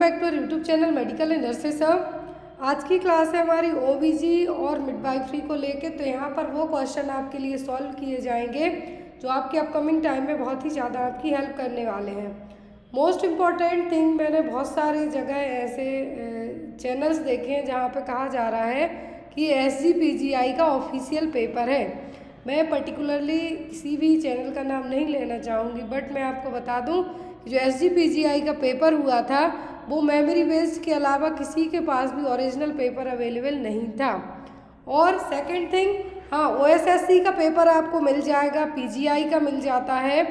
Back to YouTube channel medical and nurses सब। आज की क्लास है हमारी ओबीजी और मिडवाइफरी को लेके। तो यहाँ पर वो क्वेश्चन आपके लिए सॉल्व किए जाएंगे जो आपके अपकमिंग टाइम में बहुत ही ज़्यादा आपकी हेल्प करने वाले हैं। मोस्ट इम्पॉर्टेंट थिंग, मैंने बहुत सारी जगह ऐसे चैनल्स देखे हैं जहाँ पे कहा जा रहा है कि SGPGI का ऑफिशियल पेपर है। मैं पर्टिकुलरली किसी भी चैनल का नाम नहीं लेना चाहूँगी, बट मैं आपको बता दूँ जो SGPGI का पेपर हुआ था वो मेमोरी बेस्ड के अलावा किसी के पास भी ओरिजिनल पेपर अवेलेबल नहीं था। और सेकंड थिंग, हाँ, OSSC का पेपर आपको मिल जाएगा, PGI का मिल जाता है,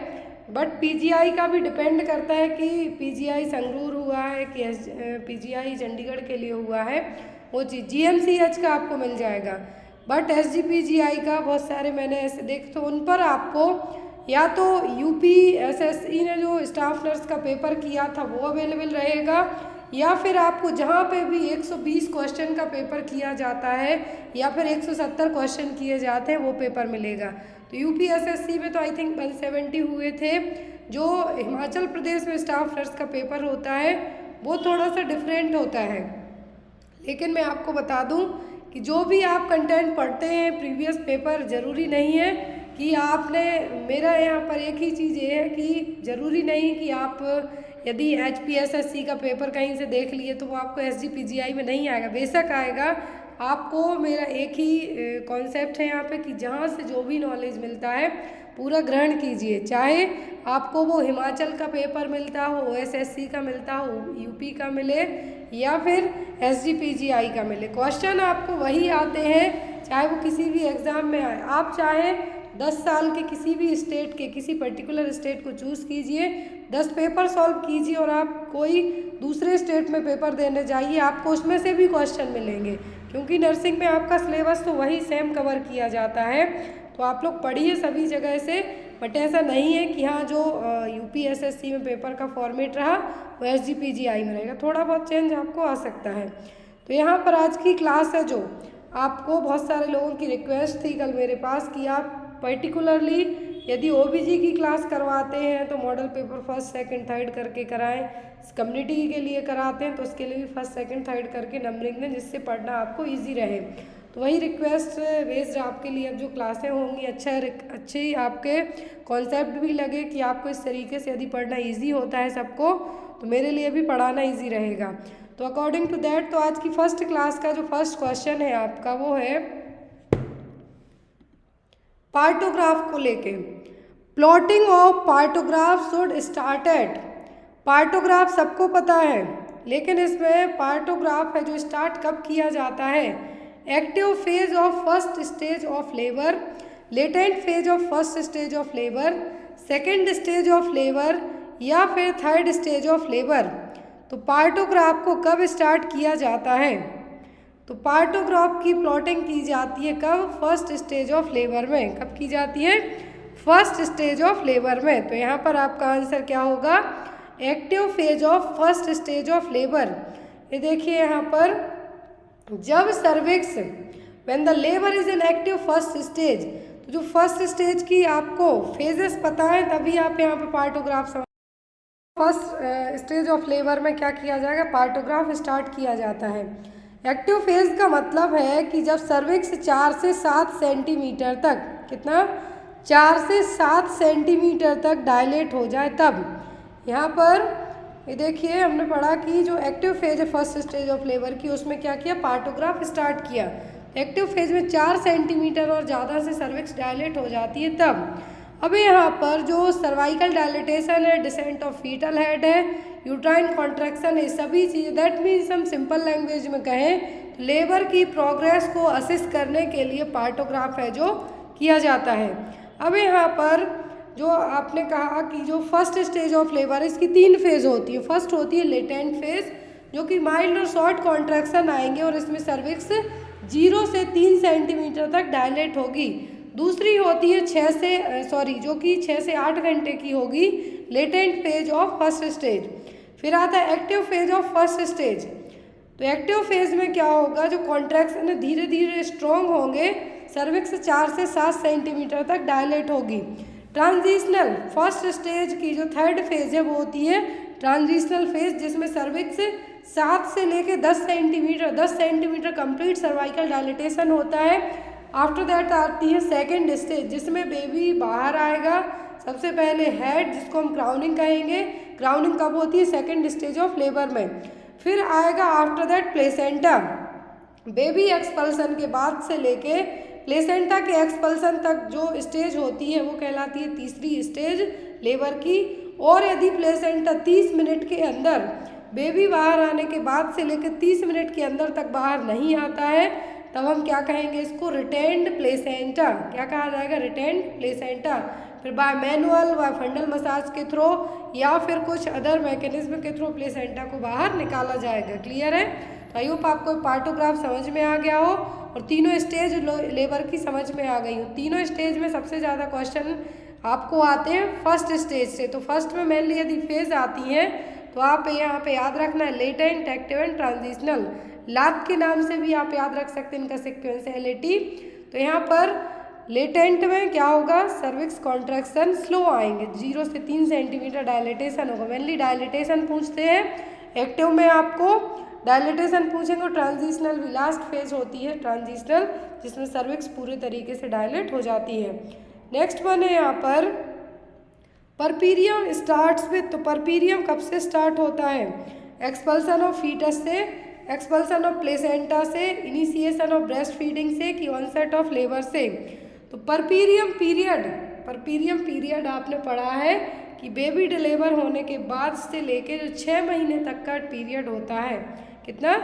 बट PGI का भी डिपेंड करता है कि PGI संगरूर हुआ है कि PGI चंडीगढ़ के लिए हुआ है, वो चीज़ GMCH का आपको मिल जाएगा। बट SGPGI का बहुत सारे मैंने ऐसे देख, तो उन पर आपको या तो UPSSE ने जो स्टाफ नर्स का पेपर किया था वो अवेलेबल रहेगा, या फिर आपको जहाँ पे भी 120 क्वेश्चन का पेपर किया जाता है या फिर 170 क्वेश्चन किए जाते हैं वो पेपर मिलेगा। तो UPSSC में तो आई थिंक 170 हुए थे। जो हिमाचल प्रदेश में स्टाफ नर्स का पेपर होता है वो थोड़ा सा डिफरेंट होता है। लेकिन मैं आपको बता दूं कि जो भी आप कंटेंट पढ़ते हैं प्रीवियस पेपर, ज़रूरी नहीं है कि आपने, मेरा यहाँ पर एक ही चीज़ ये है कि ज़रूरी नहीं कि आप यदि HPSSC का पेपर कहीं से देख लिए तो वो आपको SGPGI में नहीं आएगा, बेशक आएगा। आपको मेरा एक ही कॉन्सेप्ट है यहाँ पे कि जहाँ से जो भी नॉलेज मिलता है पूरा ग्रहण कीजिए, चाहे आपको वो हिमाचल का पेपर मिलता हो, OSSC का मिलता हो, UP का मिले या फिर SGPGI का मिले, क्वेश्चन आपको वही आते हैं चाहे वो किसी भी एग्ज़ाम में आए। आप चाहे 10 साल के किसी भी स्टेट के, किसी पर्टिकुलर स्टेट को चूज़ कीजिए, 10 पेपर सॉल्व कीजिए और आप कोई दूसरे स्टेट में पेपर देने जाइए, आपको उसमें से भी क्वेश्चन मिलेंगे, क्योंकि नर्सिंग में आपका सिलेबस तो वही सेम कवर किया जाता है। तो आप लोग पढ़िए सभी जगह से, बट ऐसा नहीं है कि हाँ जो UPSSC में पेपर का फॉर्मेट रहा वो SGPGI में रहेगा, थोड़ा बहुत चेंज आपको आ सकता है। तो यहाँ पर आज की क्लास है जो आपको, बहुत सारे लोगों की रिक्वेस्ट थी कल मेरे पास कि आप पर्टिकुलरली यदि OBG की क्लास करवाते हैं तो model paper first second third करके कराएं, कम्युनिटी के लिए कराते हैं तो उसके लिए भी फर्स्ट सेकंड थर्ड करके नंबरिंग दें, जिससे पढ़ना आपको ईजी रहे। तो वही रिक्वेस्ट बेस्ड आपके लिए अब जो क्लासें होंगी अच्छे आपके कॉन्सेप्ट भी लगे कि आपको इस तरीके से यदि पढ़ना ईजी होता है सबको, तो मेरे लिए भी पढ़ाना ईजी रहेगा। तो अकॉर्डिंग टू दैट, तो आज की फर्स्ट क्लास का जो फर्स्ट क्वेश्चन है आपका वो है पार्टोग्राफ को लेके। Plotting of partograph should start at, partograph सबको पता है, लेकिन इसमें पार्टोग्राफ है जो स्टार्ट कब किया जाता है, active phase of first stage of labour, latent phase of first stage of labour, second stage of labour या फिर थर्ड स्टेज ऑफ लेबर। तो पार्टोग्राफ को कब स्टार्ट किया जाता है, तो पार्टोग्राफ की प्लॉटिंग की जाती है कब, फर्स्ट स्टेज ऑफ लेबर में। कब की जाती है, फर्स्ट स्टेज ऑफ लेबर में। तो यहाँ पर आपका आंसर क्या होगा, active phase of first stage of labour. ये देखिए यहाँ पर, जब cervix when the labour is in active first stage, तो जो फर्स्ट स्टेज की आपको फेजेस पता है तभी आप यहाँ पे partograph first stage of labour में क्या किया जाएगा, पार्टोग्राफ स्टार्ट किया जाता है। एक्टिव फेज का मतलब है कि जब सर्विक्स 4 से 7 सेंटीमीटर तक, कितना, 4 से 7 सेंटीमीटर तक डायलेट हो जाए तब। यहाँ पर ये देखिए हमने पढ़ा कि जो एक्टिव फेज है फर्स्ट स्टेज ऑफ लेबर की, उसमें क्या किया, पार्टोग्राफ स्टार्ट किया। एक्टिव फेज में 4 सेंटीमीटर और ज़्यादा से सर्विक्स डायलेट हो जाती है तब। अब यहाँ पर जो सर्वाइकल डायलिटेशन है, डिसेंट ऑफ फीटल हेड है, यूट्राइन कॉन्ट्रैक्शन है, सभी चीज़ें, दैट मीन्स हम सिंपल लैंग्वेज में कहें लेबर की प्रोग्रेस को असिस्ट करने के लिए पार्टोग्राफ है जो किया जाता है। अब यहाँ पर जो आपने कहा कि जो फर्स्ट स्टेज ऑफ लेबर, इसकी 3 फेज होती है। फर्स्ट होती है लेटेंट फेज, जो कि माइल्ड और शॉर्ट कॉन्ट्रैक्शन आएंगे और इसमें सर्विक्स 0 से 3 सेंटीमीटर तक डायलेट होगी। दूसरी होती है जो कि 6 से 8 घंटे की होगी, latent phase of first stage. फिर आता है active phase of first stage. तो एक्टिव फेज में क्या होगा, जो कॉन्ट्रैक्शन है धीरे धीरे स्ट्रॉन्ग होंगे, सर्विक्स 4 से 7 सेंटीमीटर तक डायलेट होगी। ट्रांजिशनल फर्स्ट स्टेज की जो थर्ड फेज है वो होती है ट्रांजिशनल फेज जिसमें सर्विक्स 7 से लेके 10 सेंटीमीटर कंप्लीट सर्वाइकल डायलिटेशन होता है। आफ्टर दैट आती है सेकेंड स्टेज जिसमें बेबी बाहर आएगा। सबसे पहले हेड जिसको हम क्राउनिंग कहेंगे, क्राउनिंग कब होती है? सेकेंड स्टेज ऑफ लेबर में। फिर आएगा after that placenta. Baby expulsion के बाद से लेके प्लेसेंटा के एक्सपल्सन तक जो स्टेज होती है वो कहलाती है तीसरी स्टेज लेबर की। और यदि प्लेसेंटा 30 मिनट के अंदर बेबी बाहर आने के बाद से लेकर 30 मिनट के अंदर तक बाहर नहीं आता है तब हम क्या कहेंगे इसको? Retained placenta. क्या कहा जाएगा? Retained placenta. फिर बाय मैनुअल व फंडल मसाज के थ्रू या फिर कुछ अदर मैकेनिज्म के थ्रू प्लेसेंटा को बाहर निकाला जाएगा। क्लियर है? तो आई होप आपको पार्टोग्राफ समझ में आ गया हो और तीनों स्टेज लेबर की समझ में आ गई हो। तीनों स्टेज में सबसे ज़्यादा क्वेश्चन आपको आते हैं फर्स्ट स्टेज से। तो फर्स्ट में मेनली यदि फेज आती हैं तो आप यहाँ पे याद रखना है लेटेंट, एक्टिव एंड ट्रांजिशनल। लात के नाम से भी आप याद रख सकते हैं, इनका सीक्वेंस है LAT। तो यहाँ पर लेटेंट में क्या होगा? सर्विक्स कॉन्ट्रैक्शन स्लो आएंगे, 0 से 3 सेंटीमीटर डायलिटेशन होगा। मेनली डायलिटेशन पूछते हैं। एक्टिव में आपको डायलिटेशन पूछेंगे और ट्रांजिशनल भी लास्ट फेज होती है ट्रांजिशनल जिसमें सर्विक्स पूरे तरीके से डायलेट हो जाती है। नेक्स्ट वन है यहाँ पर परपीरियम स्टार्ट्स विथ। तो परपीरियम कब से स्टार्ट होता है? एक्सपल्सन ऑफ फीटस से, एक्सपल्सन ऑफ प्लेसेंटा से, इनिशिएशन ऑफ ब्रेस्ट फीडिंग से कि ऑनसेट ऑफ लेबर से। तो परपीरियम पीरियड आपने पढ़ा है कि बेबी डिलीवर होने के बाद से लेके जो 6 महीने तक का पीरियड होता है, कितना?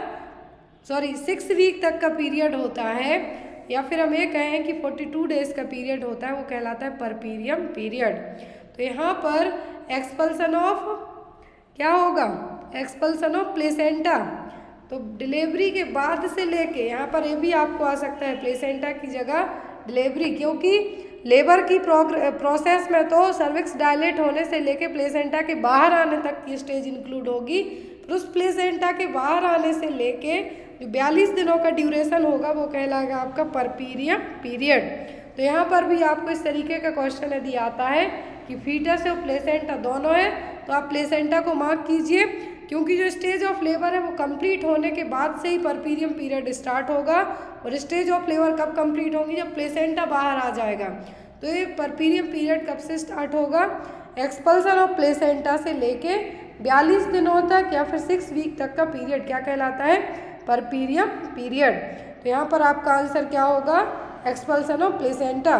6 वीक तक का पीरियड होता है, या फिर हम ये कहें कि 42 डेज का पीरियड होता है, वो कहलाता है परपीरियम पीरियड। तो यहाँ पर एक्सपल्सन ऑफ क्या होगा? Expulsion of placenta. तो डिलीवरी के बाद से लेके यहाँ पर ये भी आपको आ सकता है प्लेसेंटा की जगह डिलीवरी, क्योंकि लेबर की प्रोसेस में तो सर्विक्स डायलेट होने से लेके प्लेसेंटा के बाहर आने तक की स्टेज इंक्लूड होगी। फिर उस प्लेसेंटा के बाहर आने से लेके जो 42 दिनों का ड्यूरेशन होगा वो कहलाएगा आपका परपीरियम पीरियड। तो यहाँ पर भी आपको इस तरीके का क्वेश्चन यदि आता है कि फीटस और प्लेसेंटा दोनों है तो आप प्लेसेंटा को मार्क कीजिए, क्योंकि जो स्टेज ऑफ लेबर है वो कंप्लीट होने के बाद से ही परपीरियम पीरियड स्टार्ट होगा। और स्टेज ऑफ लेबर कब कंप्लीट होगी? जब प्लेसेंटा बाहर आ जाएगा। तो ये परपीरियम पीरियड कब से स्टार्ट होगा? एक्सपल्सन ऑफ प्लेसेंटा से लेके 42 दिनों तक या फिर 6 वीक तक का पीरियड क्या कहलाता है? Puerperium period. तो यहाँ पर आपका आंसर क्या होगा? Expulsion of placenta.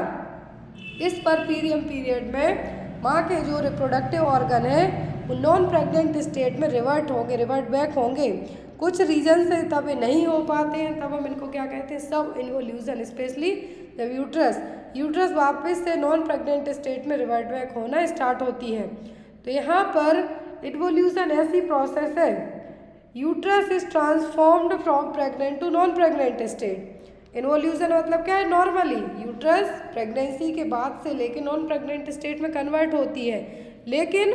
इस परपीरियम पीरियड में माँ के जो रिप्रोडक्टिव ऑर्गन है वो नॉन प्रेग्नेंट स्टेट में रिवर्ट बैक होंगे। कुछ रीजन से तब ये नहीं हो पाते हैं, तब हम इनको क्या कहते हैं? सब इन्वोल्यूशन, स्पेशली जब यूट्रस वापस से नॉन प्रेग्नेंट स्टेट में रिवर्ट बैक होना स्टार्ट होती है। तो यहाँ पर इन्वोल्यूशन ऐसी प्रोसेस है, uterus is transformed from pregnant to non pregnant state. Involution मतलब क्या है? नॉर्मली यूट्रस प्रेगनेंसी के बाद से लेके नॉन प्रेग्नेंट स्टेट में कन्वर्ट होती है, लेकिन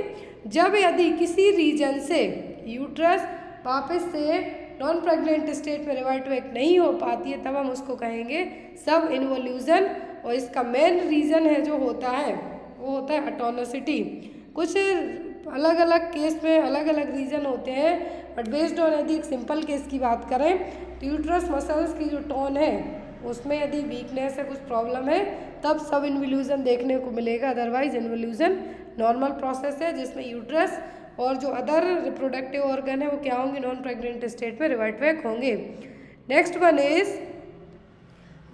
जब यदि किसी रीजन से यूट्रस वापस से नॉन प्रेग्नेंट स्टेट में रिवर्ट बैक नहीं हो पाती है तब हम उसको कहेंगे सब इन्वोल्यूशन। और इसका मेन रीज़न है जो होता है वो होता है अटोनोसिटी। कुछ अलग अलग केस में अलग अलग रीज़न होते हैं, बट बेस्ड ऑन यदि एक सिंपल केस की बात करें तो यूट्रस मसल्स की जो टोन है उसमें यदि वीकनेस है, कुछ प्रॉब्लम है, तब सब इन्वोल्यूशन देखने को मिलेगा। अदरवाइज इन्वोल्यूशन नॉर्मल प्रोसेस है जिसमें यूट्रस और जो अदर रिप्रोडक्टिव ऑर्गन है वो क्या होंगे? नॉन प्रेग्नेंट स्टेट में रिवर्ट बैक होंगे। Next one is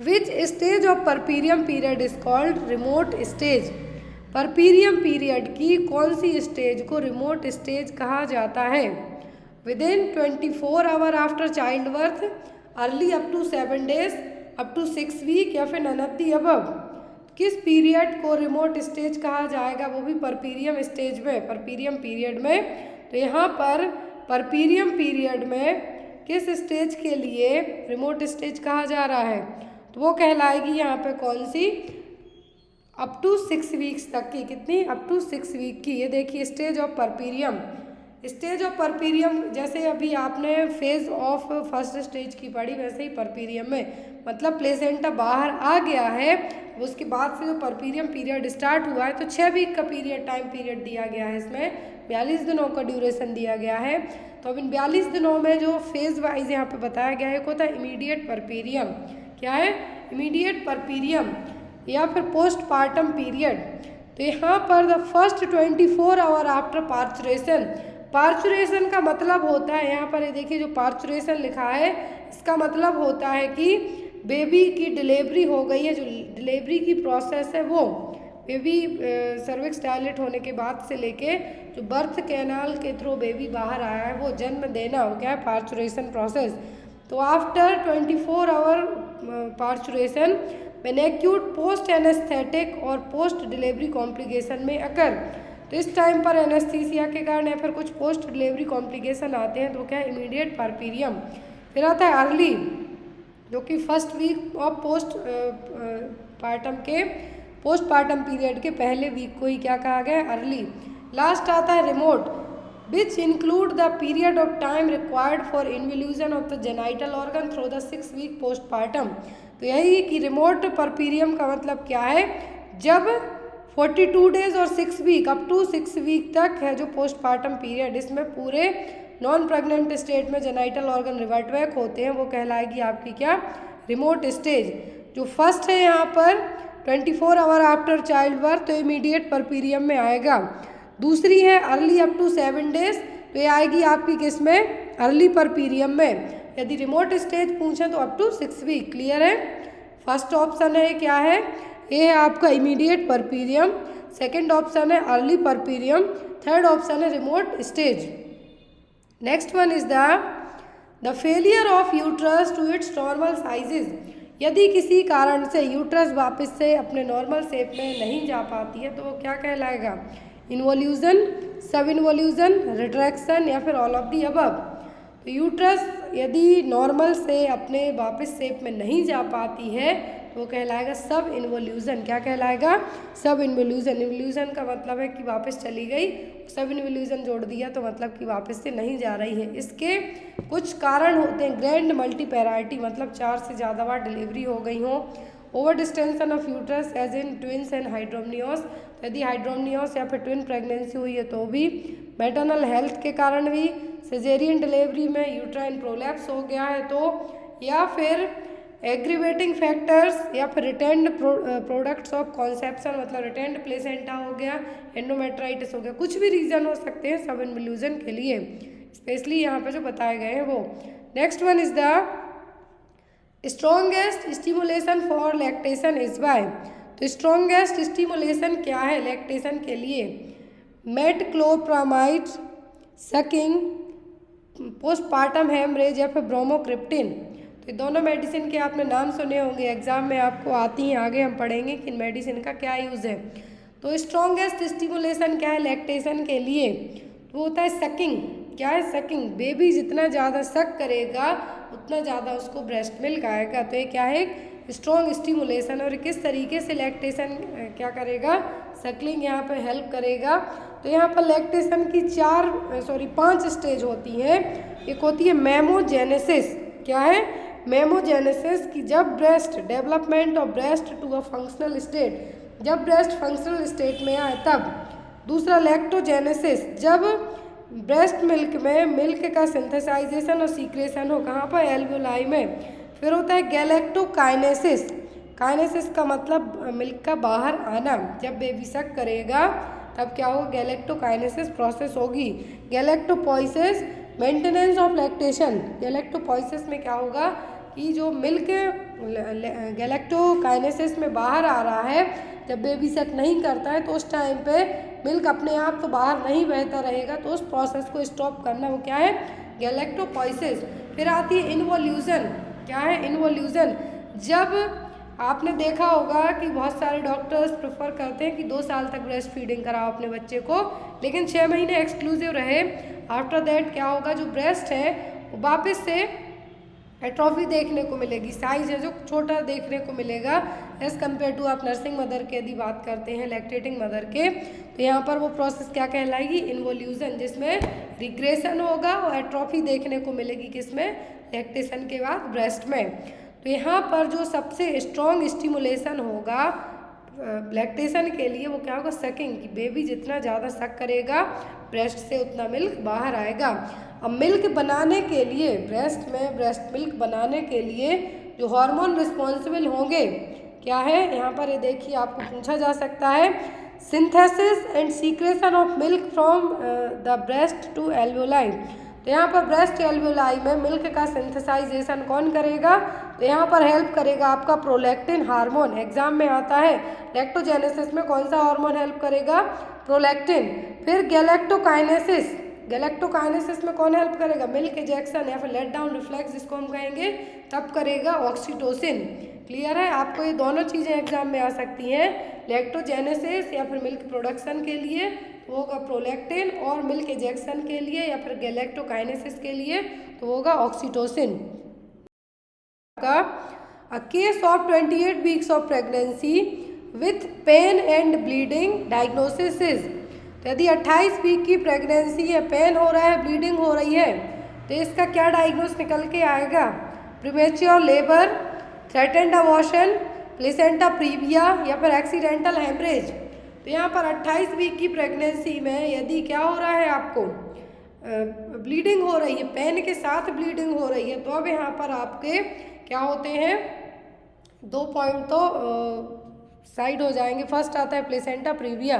which stage of puerperium period is called remote stage. Puerperium period की कौन सी स्टेज को रिमोट स्टेज कहा जाता है? Within 24 hour after child birth, early up to 7 days, up to 6 week, या फिर नन ऑफ द अबव। किस पीरियड को रिमोट स्टेज कहा जाएगा? वो भी परपीरियम स्टेज में, परपीरियम पीरियड में। तो यहाँ पर परपीरियम पीरियड में किस स्टेज के लिए रिमोट स्टेज कहा जा रहा है? तो वो कहलाएगी यहाँ पे कौन सी? अप टू 6 वीक्स तक की। कितनी? अप टू 6 वीक की। ये देखिए stage of puerperium, stage of puerperium, जैसे अभी आपने फेज ऑफ फर्स्ट स्टेज की पढ़ी, वैसे ही परपीरियम में मतलब प्लेसेंटा बाहर आ गया है, उसके बाद से जो परपीरियम पीरियड स्टार्ट हुआ है, तो 6 वीक का पीरियड टाइम पीरियड दिया गया है, इसमें 42 दिनों का ड्यूरेशन दिया गया है। तो अब इन 42 दिनों में जो फेज वाइज यहाँ पे बताया गया है, एक होता है इमीडिएट परपीरियम। क्या है? इमीडिएट परपीरियम या फिर पोस्ट पार्टम पीरियड। तो यहाँ पर the first 24 hour after parturition, parturition का मतलब होता है, यहाँ पर ये देखिए जो पार्चुरेशन लिखा है, इसका मतलब होता है कि बेबी की डिलीवरी हो गई है, जो डिलीवरी की प्रोसेस है वो बेबी सर्विक्स डायलेट होने के बाद से लेके जो बर्थ कैनाल के थ्रू बेबी बाहर आया है, वो जन्म देना हो गया है पार्चुरेशन प्रोसेस। तो after 24 hour parturition when acute post anaesthetic और पोस्ट डिलीवरी कॉम्प्लिकेशन में अकर, तो इस टाइम पर एनेस्थीसिया के कारण या फिर कुछ पोस्ट डिलीवरी कॉम्प्लिकेशन आते हैं, तो क्या है? Immediate puerperium. फिर आता है अर्ली, जो कि first week of postpartum period के पहले वीक को ही क्या कहा गया? अर्ली। लास्ट आता है remote, which include the period of time required for involution of the genital organ through the 6 week postpartum. तो यही कि रिमोट परपीरियम का मतलब क्या है? जब 42 डेज और 6 वीक अप टू 6 वीक तक है जो पोस्ट पार्टम पीरियड, इसमें पूरे नॉन प्रेग्नेंट स्टेट में जेनाइटल ऑर्गन रिवर्ट बैक होते हैं, वो कहलाएगी आपकी क्या? Remote stage. जो फर्स्ट है यहाँ पर 24 आवर आफ्टर चाइल्ड बर्थ, तो इमीडिएट परपीरियम में आएगा। दूसरी है अर्ली अप टू 7 डेज, तो ये आएगी आपकी किस में? अर्ली परपीरियम में। यदि रिमोट स्टेज पूछें तो अप टू 6 वीक। क्लियर है? फर्स्ट ऑप्शन है क्या है? ये है आपका इमीडिएट परपीरियम, सेकेंड ऑप्शन है अर्ली परपीरियम, थर्ड ऑप्शन है remote stage. Next one is the failure of uterus to its normal sizes. यदि किसी कारण से यूट्रस वापस से अपने नॉर्मल शेप में नहीं जा पाती है, तो वो क्या कहलाएगा? इन्वोल्यूशन, सब इन्वोल्यूशन, रिट्रैक्शन या फिर ऑल ऑफ दी अबव। तो यूट्रस यदि नॉर्मल से अपने वापस शेप में नहीं जा पाती है, तो वो कहलाएगा सब इन्वोल्यूशन। क्या कहलाएगा? सब इन्वोल्यूशन। इन्वोल्यूशन का मतलब है कि वापस चली गई, सब इन्वोल्यूशन जोड़ दिया तो मतलब कि वापस से नहीं जा रही है। इसके कुछ कारण होते हैं। ग्रैंड मल्टीपैराइटी, मतलब 4 से ज़्यादा बार डिलीवरी हो गई हो। Over distension of uterus as in twins and hydramnios, यदि हाइड्रोमनियोस या फिर ट्विन प्रेगनेंसी हुई है तो भी। मैटरनल हेल्थ के कारण भी, सिजेरियन डिलीवरी में यूट्राइन प्रोलैप्स हो गया है तो, या फिर एग्रीवेटिंग फैक्टर्स या फिर रिटेंड प्रोडक्ट्स ऑफ कॉन्सेप्शन, मतलब रिटेंड प्लेसेंटा हो गया, एंडोमेट्राइटिस हो गया, कुछ भी रीज़न हो सकते हैं सब इन्वोल्यूशन के लिए, स्पेशली यहाँ पे जो बताए गए हैं वो। Next one is the strongest stimulation for lactation is by. तो स्ट्रॉन्गेस्ट स्टिमुलेशन क्या है लैक्टेशन के लिए? मेटक्लोप्रामाइड, सकिंग, पोस्टपार्टम हेमरेज या फिर ब्रोमोक्रिप्टिन। तो दोनों मेडिसिन के आपने नाम सुने होंगे, एग्जाम में आपको आती हैं, आगे हम पढ़ेंगे कि इन मेडिसिन का क्या यूज़ है। तो स्ट्रॉन्गेस्ट स्टिमुलेशन क्या है लैक्टेशन के लिए? तो होता है सकिंग। क्या है? सकिंग। बेबी जितना ज़्यादा सक करेगा उतना ज़्यादा उसको ब्रेस्ट मिल्क आएगा, तो ये क्या है? Strong stimulation. और किस तरीके से लैक्टेशन क्या करेगा? सकलिंग यहाँ पे हेल्प करेगा। तो यहाँ पर लैक्टेशन की 5 स्टेज होती हैं। एक होती है मेमोजेनेसिस। क्या है? मेमोजेनेसिस की जब breast development of breast to a functional state, जब ब्रेस्ट फंक्शनल स्टेट में आए तब। दूसरा लैक्टोजेनेसिस, जब ब्रेस्ट मिल्क में मिल्क का सिंथेसाइजेशन और सीक्रेशन हो, कहाँ पर? एल्वियोलाई में। फिर होता है गैलेक्टोकाइनेसिस। काइनेसिस का मतलब मिल्क का बाहर आना। जब बेबी सक करेगा तब क्या होगा? गैलेक्टोकाइनेसिस प्रोसेस होगी। गैलेक्टोपोइसिस, मेंटेनेंस ऑफ लैक्टेशन। गैलेक्टोपोइसिस में क्या होगा कि जो मिल्क गैलेक्टोकाइनेसिस में बाहर आ रहा है, जब बेबी सक नहीं करता है तो उस टाइम पे मिल्क अपने आप तो बाहर नहीं बहता रहेगा, तो उस प्रोसेस को स्टॉप करना वो क्या है? गैलेक्टोपोइसिस। फिर आती है इन्वोल्यूशन। क्या है? इन्वोल्यूशन। जब आपने देखा होगा कि बहुत सारे डॉक्टर्स प्रेफर करते हैं कि 2 साल तक ब्रेस्ट फीडिंग कराओ अपने बच्चे को, लेकिन 6 महीने एक्सक्लूसिव रहे। आफ्टर दैट क्या होगा? जो ब्रेस्ट है वो वापस से एट्रॉफी देखने को मिलेगी, साइज है जो छोटा देखने को मिलेगा एज़ कम्पेयर टू आप नर्सिंग मदर के यदि बात करते हैं, लैक्टेटिंग मदर के, तो यहाँ पर वो प्रोसेस क्या कहलाएगी, इन्वोल्यूशन, जिसमें रिग्रेशन होगा और एट्रॉफी देखने को मिलेगी किसमें, लैक्टेशन के बाद ब्रेस्ट में। तो यहाँ पर जो सबसे स्ट्रॉन्ग स्टिमुलेशन होगा लैक्टेशन के लिए वो क्या होगा, सकिंग, कि बेबी जितना ज़्यादा सक करेगा ब्रेस्ट से उतना मिल्क बाहर आएगा। अब मिल्क बनाने के लिए ब्रेस्ट में ब्रेस्ट मिल्क बनाने के लिए जो हार्मोन रिस्पॉन्सिबल होंगे क्या है, यहाँ पर ये देखिए आपको पूछा जा सकता है, synthesis and secretion of milk from the breast to alveoli. तो यहाँ पर ब्रेस्ट एल्वियोलाई में मिल्क का सिंथेसाइजेशन कौन करेगा, तो यहाँ पर हेल्प करेगा आपका प्रोलैक्टिन हार्मोन। एग्जाम में आता है लैक्टोजेनेसिस में कौन सा हार्मोन हेल्प करेगा, प्रोलैक्टिन। फिर गैलेक्टोकाइनेसिस, गैलेक्टोकाइनेसिस में कौन हेल्प करेगा, मिल्क इजेक्शन या फिर लेट डाउन रिफ्लेक्स जिसको हम कहेंगे, तब करेगा ऑक्सीटोसिन। क्लियर है, आपको ये दोनों चीज़ें एग्जाम में आ सकती हैं, लैक्टोजेनेसिस या फिर मिल्क प्रोडक्शन के लिए तो होगा प्रोलैक्टिन, और मिल्क इजेक्शन के लिए या फिर गैलेक्टोकाइनेसिस के लिए तो होगा oxytocin. A case of 28 weeks of pregnancy with pain and bleeding diagnosis is, तो यदि 28 वीक की प्रेगनेंसी है, पेन हो रहा है, ब्लीडिंग हो रही है, तो इसका क्या डायग्नोस निकल के आएगा, premature labour, threatened abortion, placenta previa या फिर एक्सीडेंटल हेमरेज। तो यहाँ पर 28 वीक की प्रेगनेंसी में यदि क्या हो रहा है, आपको ब्लीडिंग हो रही है, पेन के साथ ब्लीडिंग हो रही है, तो अब यहाँ पर आपके क्या होते हैं, 2 पॉइंट तो साइड हो जाएंगे। फर्स्ट आता है प्लेसेंटा प्रीविया,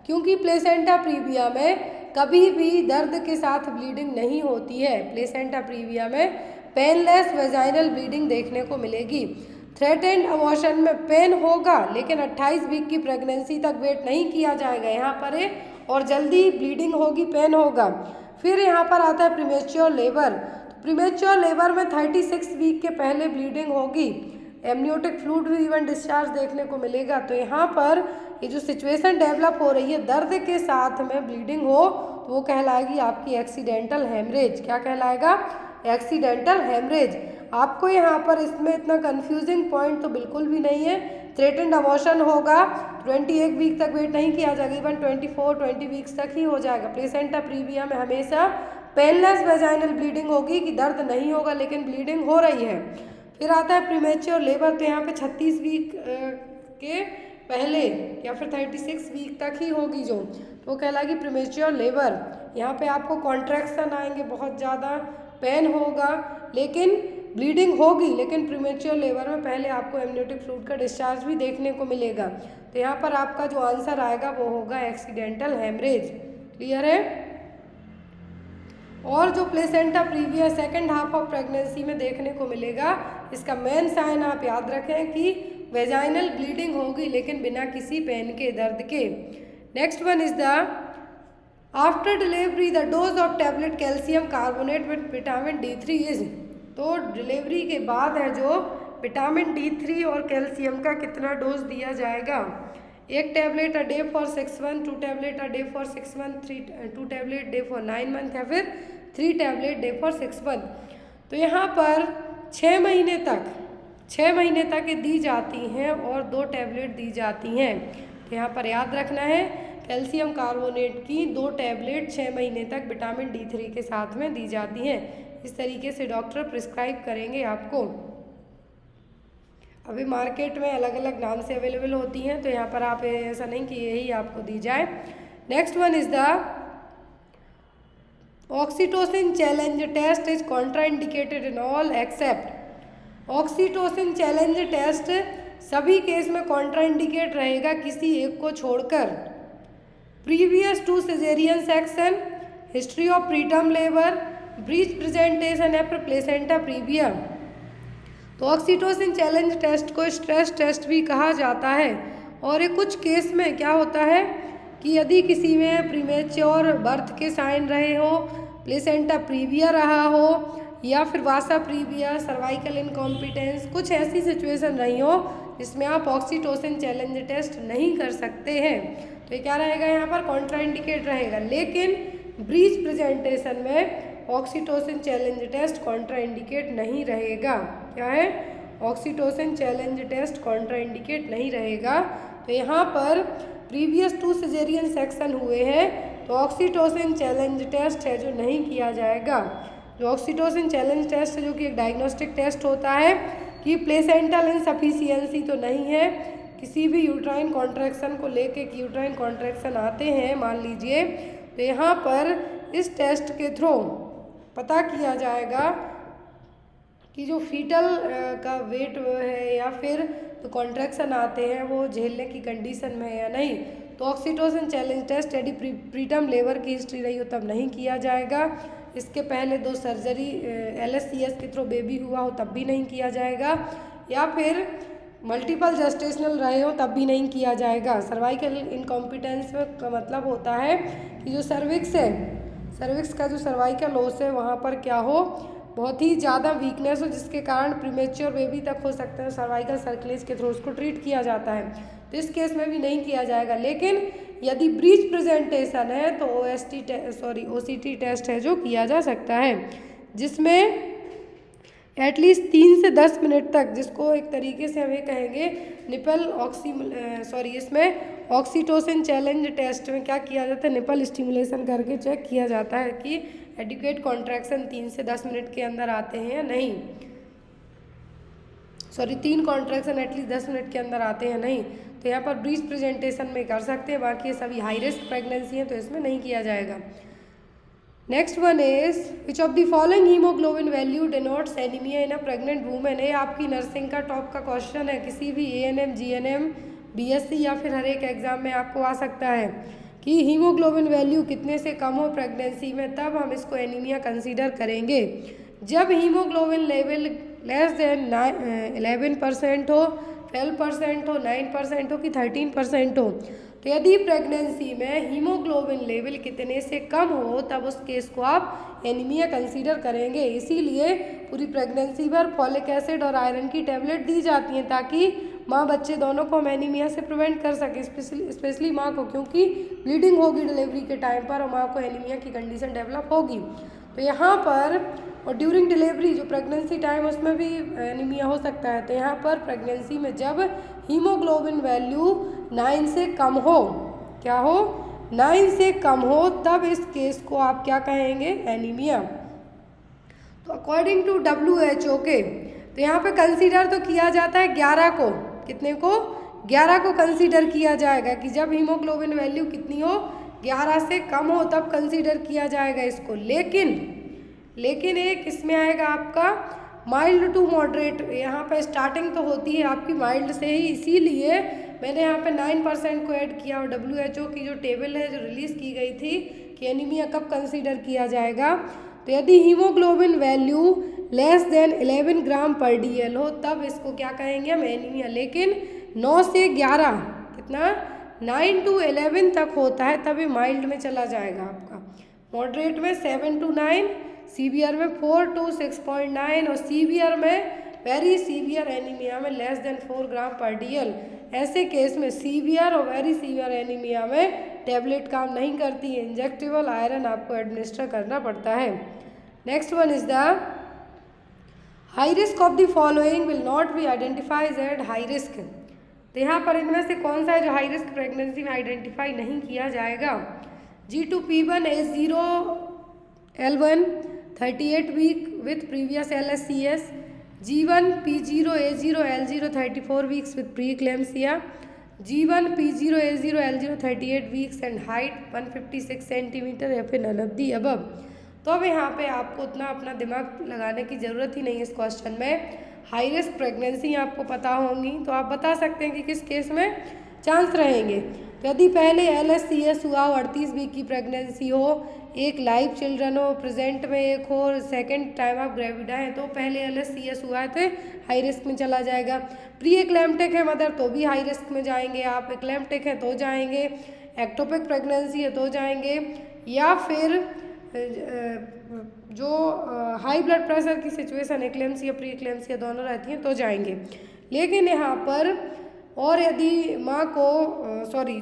क्योंकि प्लेसेंटा प्रीविया में कभी भी दर्द के साथ ब्लीडिंग नहीं होती है, प्लेसेंटा प्रीविया में पेनलेस वेजाइनल ब्लीडिंग देखने को मिलेगी। थ्रेटेंड अबॉर्शन में पेन होगा लेकिन 28 वीक की प्रेगनेंसी तक वेट नहीं किया जाएगा यहाँ पर है, और जल्दी ब्लीडिंग होगी, पेन होगा। फिर यहाँ पर आता है प्रीमेच्योर लेबर, प्रीमेच्योर लेबर में 36 वीक के पहले ब्लीडिंग होगी, एमनियोटिक फ्लूइड भी इवन डिस्चार्ज देखने को मिलेगा। तो यहाँ पर ये जो सिचुएशन डेवलप हो रही है, दर्द के साथ में ब्लीडिंग हो, तो वो कहलाएगी आपकी एक्सीडेंटल हेमरेज। क्या कहलाएगा, एक्सीडेंटल हेमरेज। आपको यहाँ पर इसमें इतना कंफ्यूजिंग पॉइंट तो बिल्कुल भी नहीं है। थ्रेटेंड अबॉर्शन होगा, 28 वीक तक वेट नहीं किया जाएगा, इवन 20 वीक्स तक ही हो जाएगा। प्लेसेंटा प्रीविया में हमेशा पेनलेस वेजाइनल ब्लीडिंग होगी, कि दर्द नहीं होगा लेकिन ब्लीडिंग हो रही है। फिर आता है प्रीमेच्योर लेबर, तो यहाँ पे 36 वीक के पहले या फिर 36 वीक तक ही होगी जो, तो कहलाएगी प्रीमेच्योर लेबर। यहाँ पे आपको कॉन्ट्रैक्शन आएंगे, बहुत ज़्यादा पेन होगा लेकिन ब्लीडिंग होगी, लेकिन प्रीमेच्योर लेबर में पहले आपको एमनियोटिक फ्लूइड का डिस्चार्ज भी देखने को मिलेगा। तो यहाँ पर आपका जो आंसर आएगा वो होगा एक्सीडेंटल हेमरेज। क्लियर है। और जो placenta previa second half of pregnancy में देखने को मिलेगा, इसका मेन साइन आप याद रखें कि वेजाइनल ब्लीडिंग होगी लेकिन बिना किसी पेन के, दर्द के। Next one is the after delivery the dose of tablet calcium carbonate with vitamin D3 is. तो डिलीवरी के बाद है जो विटामिन D3 और कैल्शियम का कितना डोज दिया जाएगा, 1 tablet a day for 6 month, 2 tablet a day for 6 month, 2 tablet day for 9 month या फिर 3 टैबलेट डे फॉर 6 मंथ। तो यहाँ पर 6 महीने तक दी जाती हैं और 2 टैबलेट दी जाती हैं। तो यहाँ पर याद रखना है कैल्शियम कार्बोनेट की 2 टैबलेट 6 महीने तक विटामिन D3 के साथ में दी जाती हैं। इस तरीके से डॉक्टर प्रिस्क्राइब करेंगे आपको। अभी मार्केट में अलग अलग नाम से अवेलेबल होती हैं, तो यहाँ पर आप ऐसा नहीं कि यही आपको दी जाए। Next one is the oxytocin challenge test is contraindicated in all except. Oxytocin challenge test सभी केस में कॉन्ट्राइंडिकेट रहेगा किसी एक को छोड़कर। Previous to caesarean section, history of preterm labour, breech presentation या फिर प्लेसेंटा प्रीविया। तो ऑक्सीटोसिन चैलेंज टेस्ट को स्ट्रेस टेस्ट भी कहा जाता है। और ये कुछ केस में क्या होता है कि यदि किसी में प्रीमेच्योर बर्थ के साइन रहे हो, प्लेसेंटा प्रीविया रहा हो या फिर वासा प्रीविया, सर्वाइकल इनकॉम्पिटेंस, कुछ ऐसी सिचुएशन रही हो जिसमें आप ऑक्सीटोसिन चैलेंज टेस्ट नहीं कर सकते हैं, तो ये क्या रहेगा, यहाँ पर कॉन्ट्राइंडिकेट रहेगा। लेकिन ब्रीच प्रेजेंटेशन में ऑक्सीटोसिन चैलेंज टेस्ट कॉन्ट्राइंडिकेट नहीं रहेगा। क्या है? ऑक्सीटोसिन चैलेंज टेस्ट कॉन्ट्राइंडिकेट नहीं रहेगा। तो यहाँ पर प्रीवियस 2 सिजेरियन सेक्शन हुए हैं तो ऑक्सीटोसिन चैलेंज टेस्ट है जो नहीं किया जाएगा। जो ऑक्सीटोसिन चैलेंज टेस्ट है जो कि एक डायग्नोस्टिक टेस्ट होता है कि प्लेसेंटल इनसफिशियंसी तो नहीं है, किसी भी यूट्राइन कॉन्ट्रैक्शन को लेके कि यूट्राइन कॉन्ट्रैक्शन आते हैं मान लीजिए, तो यहाँ पर इस टेस्ट के थ्रू पता किया जाएगा कि जो फीटल का वेट है या फिर तो कॉन्ट्रैक्शन आते हैं वो झेलने की कंडीशन में है या नहीं। तो ऑक्सीटोसिन चैलेंज टेस्ट यदि प्रीटर्म लेबर की हिस्ट्री रही हो तब नहीं किया जाएगा। इसके पहले 2 सर्जरी LSCS के थ्रू बेबी हुआ हो तब भी नहीं किया जाएगा, या फिर मल्टीपल जेस्टेशनल रहे हो तब भी नहीं किया जाएगा। सर्वाइकल इनकॉम्पिटेंस का मतलब होता है कि जो सर्विक्स है, सर्विक्स का जो सर्वाइकल ओस है वहाँ पर क्या हो, बहुत ही ज़्यादा वीकनेस हो जिसके कारण प्रीमेच्योर बेबी तक हो सकते हैं। सर्वाइकल सर्कुलेज के थ्रू उसको ट्रीट किया जाता है, तो इस केस में भी नहीं किया जाएगा। लेकिन यदि ब्रीच प्रेजेंटेशन है तो OCT टेस्ट है जो किया जा सकता है, जिसमें एटलीस्ट 3 से 10 मिनट तक, जिसको एक तरीके से हम ये कहेंगे इसमें ऑक्सीटोसिन चैलेंज टेस्ट में क्या किया जाता है, निपल स्टिमुलेशन करके चेक किया जाता है कि एडिक्वेट कॉन्ट्रैक्शन 3 से 10 मिनट के अंदर आते हैं या नहीं। 3 कॉन्ट्रैक्शन एटलीस्ट 10 मिनट के अंदर आते हैं नहीं। तो यहाँ पर ब्रीच प्रेजेंटेशन में कर सकते हैं, बाकी ये सभी हाई रिस्क प्रेगनेंसी हैं तो इसमें नहीं किया जाएगा। Next one is which of the following haemoglobin value denotes anaemia in a pregnant women. ये आपकी नर्सिंग का टॉप का क्वेश्चन है, किसी भी ANM GNM BSc या फिर हर एक एग्जाम में आपको आ सकता है कि हीमोग्लोबिन वैल्यू कितने से कम हो प्रेगनेंसी में, तब हम इसको एनीमिया कंसीडर करेंगे। जब हीमोग्लोबिन लेवल लेस देन 11% हो, 12% हो, 9% हो कि 13% हो, तो यदि प्रेगनेंसी में हीमोग्लोबिन लेवल कितने से कम हो तब उस केस को आप एनीमिया कंसीडर करेंगे। इसीलिए पूरी प्रेगनेंसी भर फॉलिक एसिड और आयरन की टैबलेट दी जाती हैं ताकि माँ बच्चे दोनों को हम एनीमिया से प्रिवेंट कर सकें, स्पेशली माँ को, क्योंकि ब्लीडिंग होगी डिलीवरी के टाइम पर और माँ को एनीमिया की कंडीशन डेवलप होगी। तो यहाँ पर और ड्यूरिंग डिलीवरी जो प्रेगनेंसी टाइम उसमें भी एनीमिया हो सकता है। तो यहाँ पर प्रेगनेंसी में जब हीमोग्लोबिन वैल्यू 9 से कम हो, क्या हो, 9 से कम हो, तब इस केस को आप क्या कहेंगे, एनीमिया। तो अकॉर्डिंग टू WHO के तो यहाँ पे कंसीडर तो किया जाता है 11 को, कितने को, 11 को कंसीडर किया जाएगा कि जब हीमोग्लोबिन वैल्यू कितनी हो, 11 से कम हो तब कंसीडर किया जाएगा इसको। लेकिन एक इसमें आएगा आपका माइल्ड टू मॉडरेट। यहाँ पे स्टार्टिंग तो होती है आपकी माइल्ड से ही, इसीलिए मैंने यहाँ पे 9% को ऐड किया। और WHO की जो टेबल है जो रिलीज़ की गई थी कि एनीमिया कब कंसीडर किया जाएगा, तो यदि हीमोग्लोबिन वैल्यू लेस देन 11 ग्राम पर DL हो तब इसको क्या कहेंगे हम, एनीमिया। लेकिन 9 से 11 कितना, 9 to 11 तक होता है तभी माइल्ड में चला जाएगा आपका। मॉडरेट में 7 to 9, सीवियर में 4 to 6.9 और सीवियर में वेरी सीवियर एनीमिया में लेस देन 4 ग्राम पर DL। ऐसे केस में सीवियर और वेरी सीवियर एनीमिया में टैबलेट काम नहीं करती है, इंजेक्टेबल आयरन आपको एडमिनिस्टर करना पड़ता है। Next one is the high risk of the following will not be identifies at high risk. तो यहाँ पर इनमें से कौन सा है जो हाई रिस्क प्रेगनेंसी में आइडेंटिफाई नहीं किया जाएगा। G2P1 A0 L1 38 week with previous LSCS, G1 P0 A0 L0 34 weeks with preeclampsia, G1 P0 A0 L0 38 weeks and height 156 centimetre या फिर नन ऑफ दी अबव। तो अब यहाँ पे आपको उतना अपना दिमाग लगाने की ज़रूरत ही नहीं है इस क्वेश्चन में। हाई रिस्क प्रेगनेंसी आपको पता होंगी तो आप बता सकते हैं कि किस केस में चांस रहेंगे। यदि पहले LSCS हुआ हो, 38 वीक की प्रेगनेंसी हो, एक लाइव चिल्ड्रन हो, प्रेजेंट में एक हो, सेकेंड टाइम आप ग्रेविडा है तो पहले LSCS हुआ है तो हाई रिस्क में चला जाएगा। प्री एक्लैम्प्टिक है मदर तो भी हाई रिस्क में जाएंगे आप, एक्लैम्प्टिक है तो जाएंगे, एक्टोपिक प्रेगनेंसी है तो जाएंगे, या फिर जो हाई ब्लड प्रेशर की सिचुएशन एक्लेम्सिया प्री एक्लेम्सिया दोनों रहती हैं तो जाएंगे। लेकिन यहाँ पर और यदि माँ को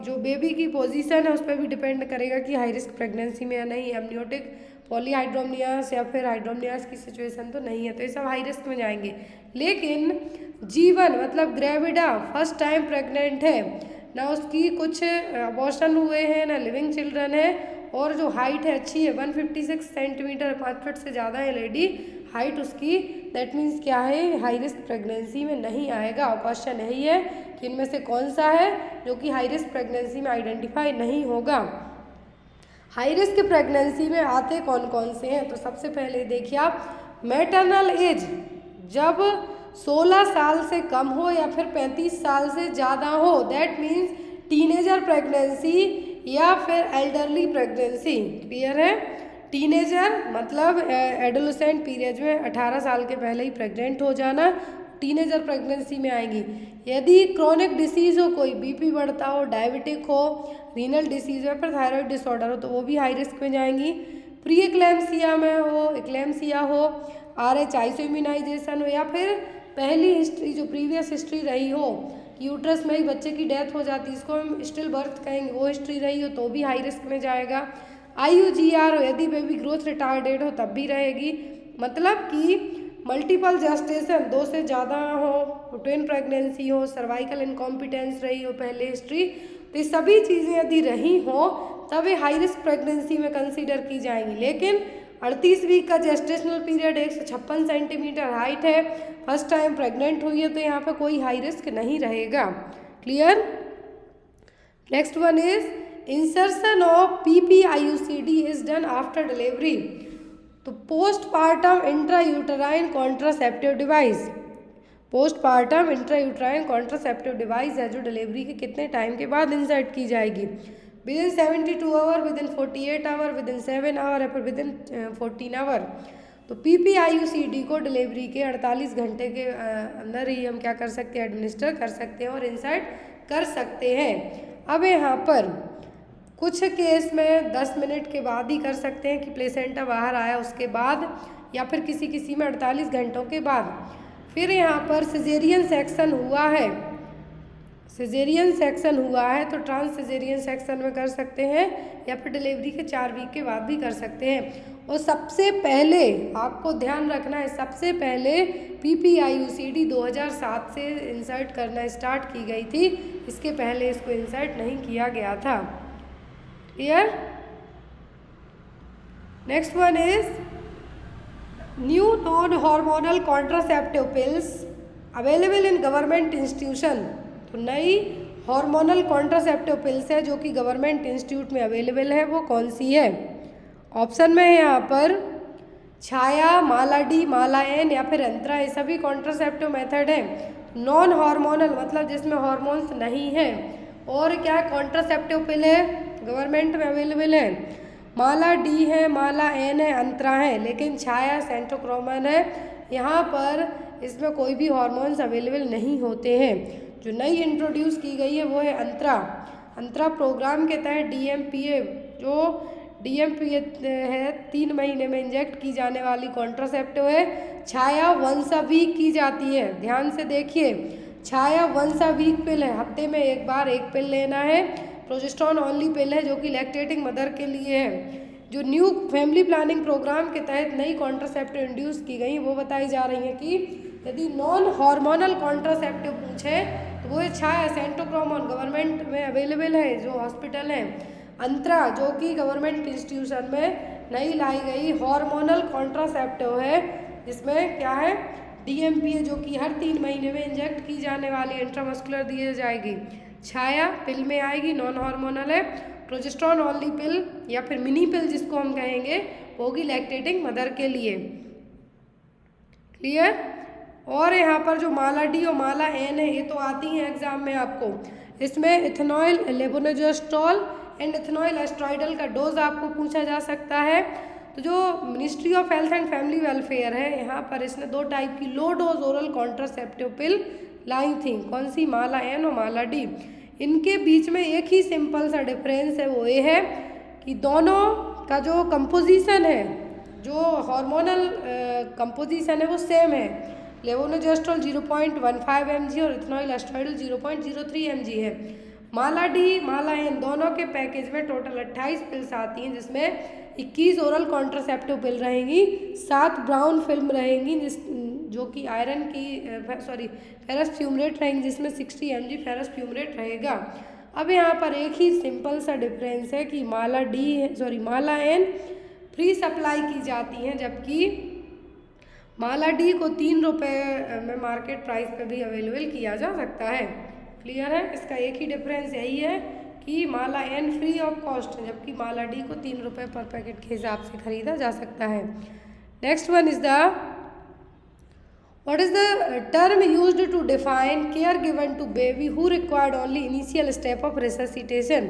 जो बेबी की पोजीशन है उस पर भी डिपेंड करेगा कि हाई रिस्क प्रेगनेंसी में या नहीं। एमनियोटिक पॉलीहाइड्रोमनियास या फिर हाइड्रोमनियास की सिचुएशन तो नहीं है, तो ये सब हाई रिस्क में जाएंगे। लेकिन जीवन मतलब ग्रेविडा फर्स्ट टाइम प्रेग्नेंट है, ना उसकी कुछ अबॉर्शन हुए हैं, ना लिविंग चिल्ड्रन है, और जो हाइट है अच्छी है 156 सेंटीमीटर, 5 फीट से ज़्यादा है लेडी हाइट उसकी, दैट मीन्स क्या है, हाई रिस्क प्रेगनेंसी में नहीं आएगा। और क्वेश्चन यही है कि इनमें से कौन सा है जो कि हाई रिस्क प्रेगनेंसी में आइडेंटिफाई नहीं होगा। हाई रिस्क प्रेगनेंसी में आते कौन कौन से हैं, तो सबसे पहले देखिए आप, मैटरनल एज जब 16 साल से कम हो या फिर 35 साल से ज़्यादा हो, दैट मीन्स टीनेजर प्रेगनेंसी या फिर एल्डरली प्रेगनेंसी। क्लियर है? टीनेजर मतलब एडोलेसेंट पीरियड में 18 साल के पहले ही प्रेग्नेंट हो जाना, टीनेजर प्रेगनेंसी में आएंगी। यदि क्रोनिक डिसीज़ हो, कोई बीपी बढ़ता हो, डायबिटिक हो, रीनल डिसीज़ या फिर थायराइड डिसऑर्डर हो, तो वो भी हाई रिस्क में जाएंगी। प्री एक्लेम्सिया में हो, एक्लेम्सिया हो, RH आइसोइम्यूनाइजेशन हो, या फिर पहली हिस्ट्री जो प्रीवियस हिस्ट्री रही हो, यूट्रस में ही बच्चे की डेथ हो जाती है, इसको हम स्टिल बर्थ कहेंगे, वो हिस्ट्री रही हो तो भी हाई रिस्क में जाएगा। IUGR हो, यदि बेबी ग्रोथ रिटार्डेड हो तब भी रहेगी। मतलब कि मल्टीपल जेस्टेशन 2 से ज़्यादा हो, ट्विन प्रेगनेंसी हो, सर्वाइकल इनकॉम्पिटेंस रही हो पहले हिस्ट्री, तो ये सभी चीज़ें यदि रही हो तब ये हाई रिस्क प्रेगनेंसी में कंसीडर की जाएंगी। लेकिन 38 वीक का जेस्टेशनल पीरियड, 156 सेंटीमीटर हाइट है, फर्स्ट टाइम प्रेग्नेंट हुई है, तो यहाँ पे कोई हाई रिस्क नहीं रहेगा। Clear? Next one is insertion of PPIUCD is done after delivery, तो postpartum intrauterine contraceptive device, postpartum intrauterine contraceptive device है जो डिलीवरी के कितने टाइम के बाद इंसर्ट की जाएगी, within 72 hour, within 48 hour, within 7 hour या फिर विदिन 14 आवर। तो PPIUCD को डिलीवरी के 48 घंटे के अंदर ही हम क्या कर सकते हैं, एडमिनिस्टर कर सकते हैं और इंसर्ट कर सकते हैं। अब यहाँ पर कुछ केस में 10 मिनट के बाद ही कर सकते हैं कि प्लेसेंटा बाहर आया उसके बाद, या फिर किसी किसी में 48 घंटों के बाद। फिर यहाँ पर सिजेरियन सेक्शन हुआ है, सिजेरियन सेक्शन हुआ है तो ट्रांस सिजेरियन सेक्शन में कर सकते हैं, या फिर डिलीवरी के 4 वीक के बाद भी कर सकते हैं। और सबसे पहले आपको ध्यान रखना है, सबसे पहले PPIUCD 2007 से इंसर्ट करना स्टार्ट की गई थी, इसके पहले इसको इंसर्ट नहीं किया गया था। Clear? Next one is new non hormonal contraceptive pills available in government institution, तो नई हार्मोनल कॉन्ट्रासेप्टिव पिल्स है जो कि गवर्नमेंट इंस्टीट्यूट में अवेलेबल है, वो कौन सी है? ऑप्शन में है यहाँ पर छाया, माला डी, माला एन या फिर अंतरा, ये सभी कॉन्ट्रासेप्टिव मेथड है। नॉन हार्मोनल मतलब जिसमें हार्मोन्स नहीं है, और क्या कॉन्ट्रासेप्टिव पिल है, गवर्नमेंट में अवेलेबल है। माला डी है, माला एन है, अंतरा है, लेकिन छाया सेंट्रोक्रोमन है, यहाँ पर इसमें कोई भी हार्मोन्स अवेलेबल नहीं होते हैं। जो नई इंट्रोड्यूस की गई है वो है अंतरा। अंतरा प्रोग्राम के तहत DMPA, जो DMPA है 3 महीने में इंजेक्ट की जाने वाली कॉन्ट्रासेप्टिव है। छाया वंस अ वीक की जाती है, ध्यान से देखिए, छाया वंस अ वीक पिल है, हफ्ते में एक बार एक पिल लेना है। प्रोजेस्टेरॉन ओनली पिल है जो कि लैक्टेटिंग मदर के लिए है। जो न्यू फैमिली प्लानिंग प्रोग्राम के तहत नई कॉन्ट्रासेप्टिव इंड्यूस की गई वो बताई जा रही हैं कि यदि नॉन हार्मोनल कॉन्ट्रासेप्टिव पूछे तो वो छाया सेंट्रोक्रोमन गवर्नमेंट में अवेलेबल है जो हॉस्पिटल है। अंतरा जो कि गवर्नमेंट इंस्टीट्यूशन में नई लाई गई हार्मोनल कॉन्ट्रासेप्टिव है, जिसमें क्या है DMPA जो कि हर 3 महीने में इंजेक्ट की जाने वाली इंट्रामस्कुलर दी जाएगी। छाया पिल में आएगी, नॉन हार्मोनल है। प्रोजेस्टेरॉन ओनली पिल या फिर मिनी पिल जिसको हम कहेंगे होगी लैक्टेटिंग मदर के लिए। क्लियर? और यहाँ पर जो माला डी और माला एन है ये तो आती हैं एग्जाम में आपको, इसमें ethanol levonorgestrel and ethanol estradiol का डोज आपको पूछा जा सकता है। तो जो ministry of health and family welfare है यहाँ पर इसने 2 टाइप की low dose oral contraceptive pill लाई थी, कौन सी, माला एन और माला डी। इनके बीच में एक ही सिंपल सा डिफरेंस है, वो ये है कि दोनों का जो कंपोजिशन है, जो हार्मोनल कंपोजिशन है वो सेम है। लेवोनोजेस्ट्रॉल 0.15 mg और इथेनॉल एस्ट्राइडल 0.03 mg है। माला डी माला एन दोनों के पैकेज में टोटल 28 पिल्स आती हैं, जिसमें 21 ओरल कॉन्ट्रासेप्टिव पिल रहेंगी, 7 ब्राउन फिल्म रहेंगी जो कि आयरन की फेरस फ्यूमरेट रहेंगी, जिसमें 60 mg फेरस फ्यूमरेट रहेगा। अब यहाँ पर एक ही सिंपल सा डिफरेंस है कि माला एन फ्री सप्लाई की जाती हैं, जबकि माला डी को 3 रुपये में मार्केट प्राइस पे भी अवेलेबल किया जा सकता है। क्लियर है? इसका एक ही डिफरेंस यही है कि माला एन फ्री ऑफ कॉस्ट है, जबकि माला डी को 3 रुपये पर पैकेट के हिसाब से खरीदा जा सकता है। Next one is the What is the term used to define care given to baby who required only initial step of resuscitation?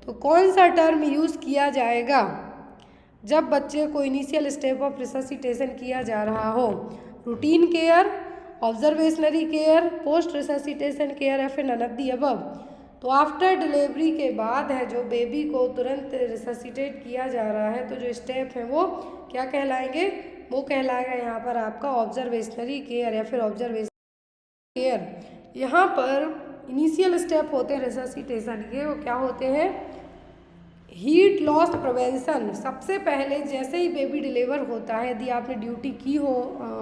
तो कौन सा टर्म यूज़ किया जाएगा जब बच्चे को इनिशियल स्टेप ऑफ रिससिटेशन किया जा रहा हो? Routine care, observationary care, post resuscitation care या फिर नन ऑफ द अबव? तो आफ्टर डिलीवरी के बाद है जो बेबी को तुरंत रिससिटेट किया जा रहा है, तो जो स्टेप है वो क्या कहलाएंगे? वो कहलाएगा यहाँ पर आपका ऑब्जर्वेशनरी केयर या फिर ऑब्जर्वेशन केयर। यहाँ पर इनिशियल स्टेप होते हैं रिससिटेशन के, वो क्या होते हैं? Heat loss prevention. सबसे पहले जैसे ही बेबी डिलीवर होता है, यदि आपने ड्यूटी की हो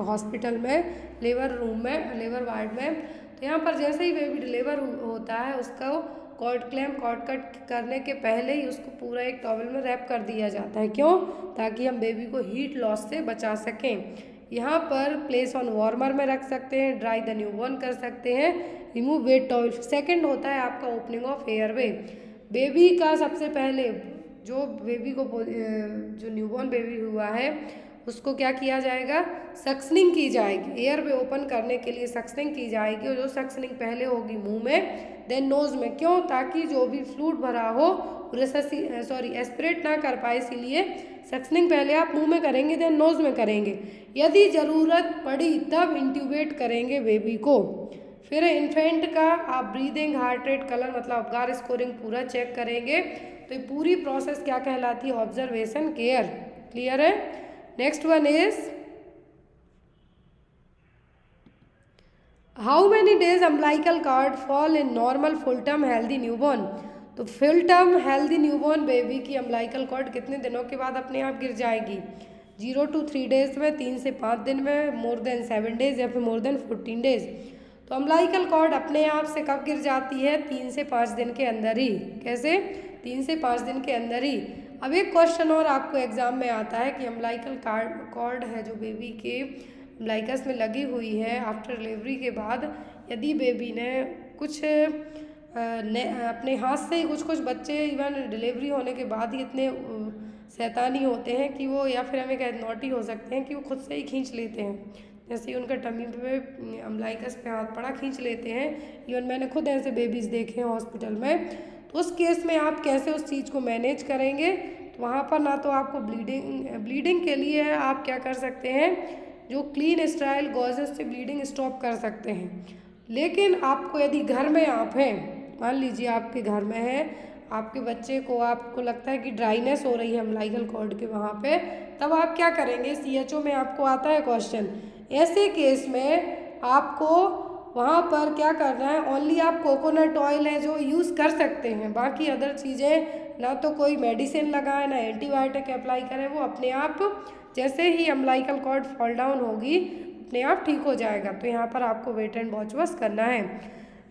हॉस्पिटल में, लेबर रूम में, लेबर वार्ड में, तो यहाँ पर जैसे ही बेबी डिलीवर होता है उसको कॉर्ड कट करने के पहले ही उसको पूरा एक टॉवल में रैप कर दिया जाता है। क्यों? ताकि हम बेबी को हीट लॉस से बचा सकें। यहाँ पर प्लेस ऑन वार्मर में रख सकते हैं, ड्राई द न्यूबॉर्न कर सकते हैं, रिमूव वेट टॉवल। सेकंड होता है आपका ओपनिंग ऑफ एयरवे। बेबी का सबसे पहले जो न्यूबॉर्न बेबी हुआ है उसको क्या किया जाएगा? सक्सनिंग की जाएगी। एयर वे ओपन करने के लिए सक्सनिंग की जाएगी, और जो सक्सनिंग पहले होगी मुंह में, देन नोज में। क्यों? ताकि जो भी फ्लूइड भरा हो एस्पिरेट ना कर पाए, इसीलिए सक्सनिंग पहले आप मुंह में करेंगे, देन नोज में करेंगे। यदि ज़रूरत पड़ी तब इंट्यूबेट करेंगे बेबी को। फिर इन्फेंट का आप ब्रीदिंग, हार्ट रेट, कलर मतलब अबगार स्कोरिंग पूरा चेक करेंगे। तो ये पूरी प्रोसेस क्या कहलाती है? Observation care. क्लियर है? Next one is how many days umbilical cord fall in normal full term healthy newborn? तो full term healthy newborn baby की अम्बिलिकल कॉर्ड कितने दिनों के बाद अपने आप गिर जाएगी? 0 to 3 डेज में, 3 से 5 दिन में, मोर देन 7 डेज या फिर मोर देन 14 डेज। तो अम्बिलिकल कॉर्ड अपने आप से कब गिर जाती है? 3 से 5 दिन के अंदर ही। कैसे? 3 से 5 दिन के अंदर ही। अब एक क्वेश्चन और आपको एग्जाम में आता है कि अम्बिलिकल कॉर्ड है जो बेबी के अम्बिलिकस में लगी हुई है आफ्टर डिलीवरी के बाद, यदि बेबी ने कुछ अपने हाथ से ही कुछ बच्चे इवन डिलीवरी होने के बाद ही इतने शैतानी होते हैं कि वो, या फिर हमें कहते नॉटी हो सकते हैं कि वो खुद से ही खींच लेते हैं। जैसे ही उनका टमी पे अम्बिलिकस पे हाथ पड़ा, खींच लेते हैं। इवन मैंने खुद ऐसे बेबीज़ देखे हैं हॉस्पिटल में। तो उस केस में आप कैसे उस चीज़ को मैनेज करेंगे? तो वहाँ पर ना तो आपको ब्लीडिंग के लिए आप क्या कर सकते हैं, जो क्लीन स्टाइल गॉजेस से ब्लीडिंग स्टॉप कर सकते हैं। लेकिन आपको यदि घर में आप हैं, मान लीजिए आपके घर में है, आपके बच्चे को आपको लगता है कि ड्राइनेस हो रही है अम्बिलिकल कॉर्ड के वहाँ पे, तब आप क्या करेंगे? CHO में आपको आता है क्वेश्चन। ऐसे केस में आपको वहाँ पर क्या करना है? ओनली आप कोकोनट ऑयल है जो यूज़ कर सकते हैं, बाकी अदर चीज़ें ना तो कोई मेडिसिन लगाएं, ना एंटीबायोटिक अप्लाई करें। वो अपने आप जैसे ही अम्बिलिकल कॉर्ड फॉल डाउन होगी अपने आप ठीक हो जाएगा। तो यहाँ पर आपको वेट एंड वॉच बस करना है।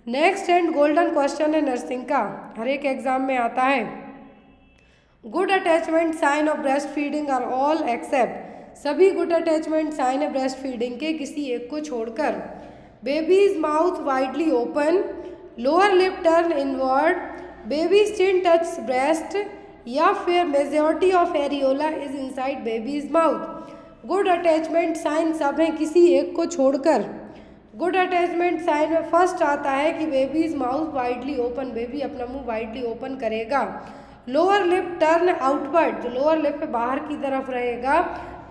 नेक्स्ट एंड गोल्डन क्वेश्चन है नर्सिंग का, हर एक एग्जाम में आता है। Good attachment sign of breast feeding are all except, सभी गुड अटैचमेंट साइन है ब्रेस्ट फीडिंग के किसी एक को छोड़कर। Baby's mouth widely open, lower lip turn inward, baby's chin touch breast, या फिर majority of areola is inside baby's mouth. Good attachment sign सब हैं किसी एक को छोड़कर। गुड अटैचमेंट साइन में फर्स्ट आता है कि babies mouth widely open, baby अपना मुंह वाइडली ओपन करेगा। लोअर लिप टर्न आउटवर्ड, जो लोअर लिप पे बाहर की तरफ रहेगा।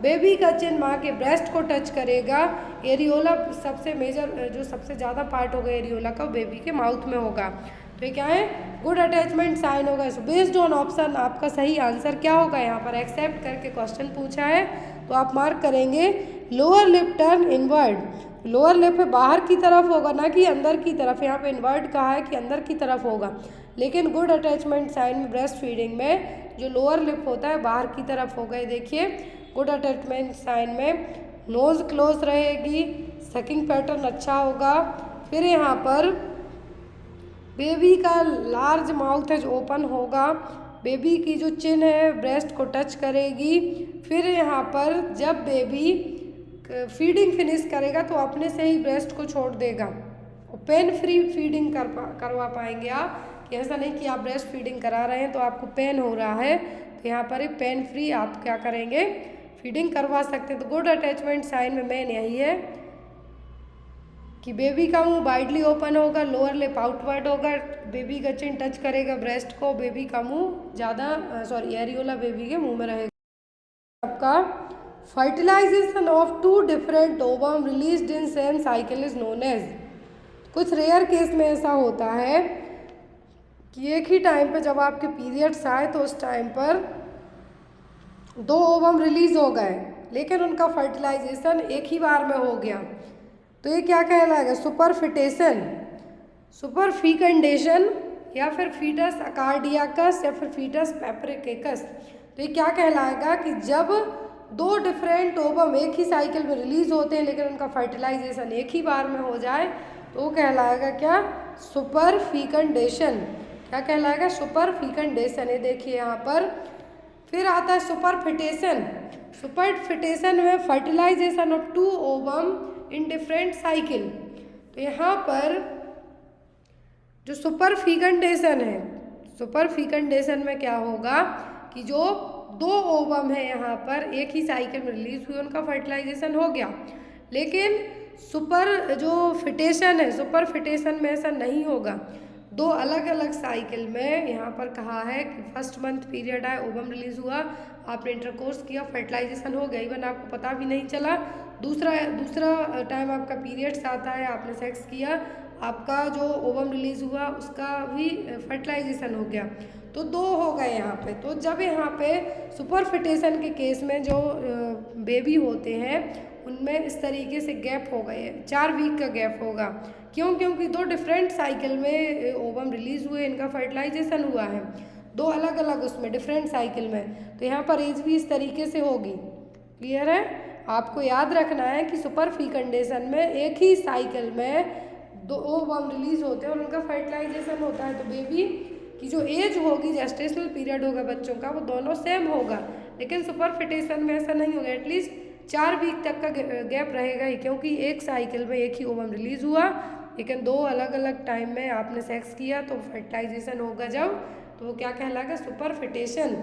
बेबी का चिन माँ के ब्रेस्ट को टच करेगा। एरियोला सबसे मेजर, जो सबसे ज़्यादा पार्ट होगा एरियोला का, बेबी के माउथ में होगा। तो ये क्या है? गुड अटैचमेंट साइन होगा। सो बेस्ड ऑन ऑप्शन आपका सही आंसर क्या होगा? यहाँ पर एक्सेप्ट करके क्वेश्चन पूछा है तो आप मार्क करेंगे lower lip turn inward. Lower lip बाहर की तरफ होगा, ना कि अंदर की तरफ। यहाँ पे इन्वर्ट कहा है कि अंदर की तरफ होगा, लेकिन गुड अटैचमेंट साइन में ब्रेस्ट फीडिंग में जो लोअर लिप होता है बाहर की तरफ होगा। ये देखिए गुड अटैचमेंट साइन में नोज़ क्लोज रहेगी, सकिंग पैटर्न अच्छा होगा। फिर यहाँ पर बेबी का लार्ज माउथ एज ओपन होगा, बेबी की जो चिन है ब्रेस्ट को टच करेगी। फिर यहाँ पर जब बेबी फीडिंग फिनिश करेगा तो अपने से ही ब्रेस्ट को छोड़ देगा। पेन फ्री फीडिंग करवा पाएंगे आप, कि ऐसा नहीं कि आप ब्रेस्ट फीडिंग करा रहे हैं तो आपको पेन हो रहा है, तो यहाँ पर एक पेन फ्री आप क्या करेंगे, फीडिंग करवा सकते हैं। तो गुड अटैचमेंट साइन में मेन यही है कि बेबी का मुंह वाइडली ओपन होगा, लोअर लिप आउटवर्ड होगा, बेबी का चिन टच करेगा ब्रेस्ट को, बेबी का मुंह ज़्यादा एरियोला बेबी के मुंह में रहेगा। आपका fertilization of 2 different ovum released in same cycle is known as. कुछ रेयर केस में ऐसा होता है कि एक ही टाइम पे जब आपके पीरियड्स आए तो उस टाइम पर 2 ओवम रिलीज हो गए, लेकिन उनका फर्टिलाइजेशन एक ही बार में हो गया, तो ये क्या कहलाएगा, सुपरफिटेशन, सुपरफिकेंडेशन, या फिर फीटस अकार्डियाकस, या फिर फीटस पेपरिकेकस। तो ये क्या कहलाएगा कि जब 2 डिफरेंट ओवम एक ही साइकिल में रिलीज होते हैं लेकिन उनका फर्टिलाइजेशन एक ही बार में हो जाए तो वो कहलाएगा क्या, सुपरफिकेंडेशन। क्या कहलाएगा, सुपरफिकेंडेशन। ये देखिए यहाँ पर। फिर आता है सुपरफिटेशन। सुपरफिटेशन में fertilization of 2 ovum in different cycle. तो यहाँ पर जो सुपरफिकेंडेशन है, सुपरफिकेंडेशन में क्या होगा कि जो 2 ओवम है यहाँ पर एक ही साइकिल में रिलीज हुए उनका फर्टिलाइजेशन हो गया, लेकिन फिटेशन है, सुपरफिटेशन में ऐसा नहीं होगा। 2 अलग अलग साइकिल में यहाँ पर कहा है कि फर्स्ट मंथ पीरियड आए, ओवम रिलीज हुआ, आपने इंटरकोर्स किया, फर्टिलाइजेशन हो गया, इवन आपको पता भी नहीं चला। दूसरा टाइम आपका पीरियड्स आता है, आपने सेक्स किया, आपका जो ओवम रिलीज हुआ उसका भी फर्टिलाइजेशन हो गया, तो 2 हो गए यहाँ पे। तो जब यहाँ पे सुपरफिटेशन के केस में जो बेबी होते हैं उनमें इस तरीके से गैप हो गए, 4 वीक का गैप होगा। क्यों? क्योंकि 2 डिफरेंट साइकिल में ओवम रिलीज हुए, इनका फर्टिलाइजेशन हुआ है, 2 अलग अलग उसमें डिफरेंट साइकिल में, तो यहाँ पर एज भी इस तरीके से होगी। क्लियर है? आपको याद रखना है कि सुपरफिकेंडेशन में एक ही साइकिल में 2 ओवम रिलीज होते हैं और उनका फर्टिलाइजेशन होता है, तो बेबी की जो एज होगी, जेस्टेशनल पीरियड होगा बच्चों का, वो दोनों सेम होगा। लेकिन सुपरफिटेशन में ऐसा नहीं होगा, एटलीस्ट 4 वीक तक का गैप रहेगा ही, क्योंकि एक साइकिल में एक ही ओवम रिलीज हुआ, लेकिन 2 अलग अलग टाइम में आपने सेक्स किया तो फर्टिलाइजेशन होगा जब, तो वो क्या कहलाएगा, superfetation.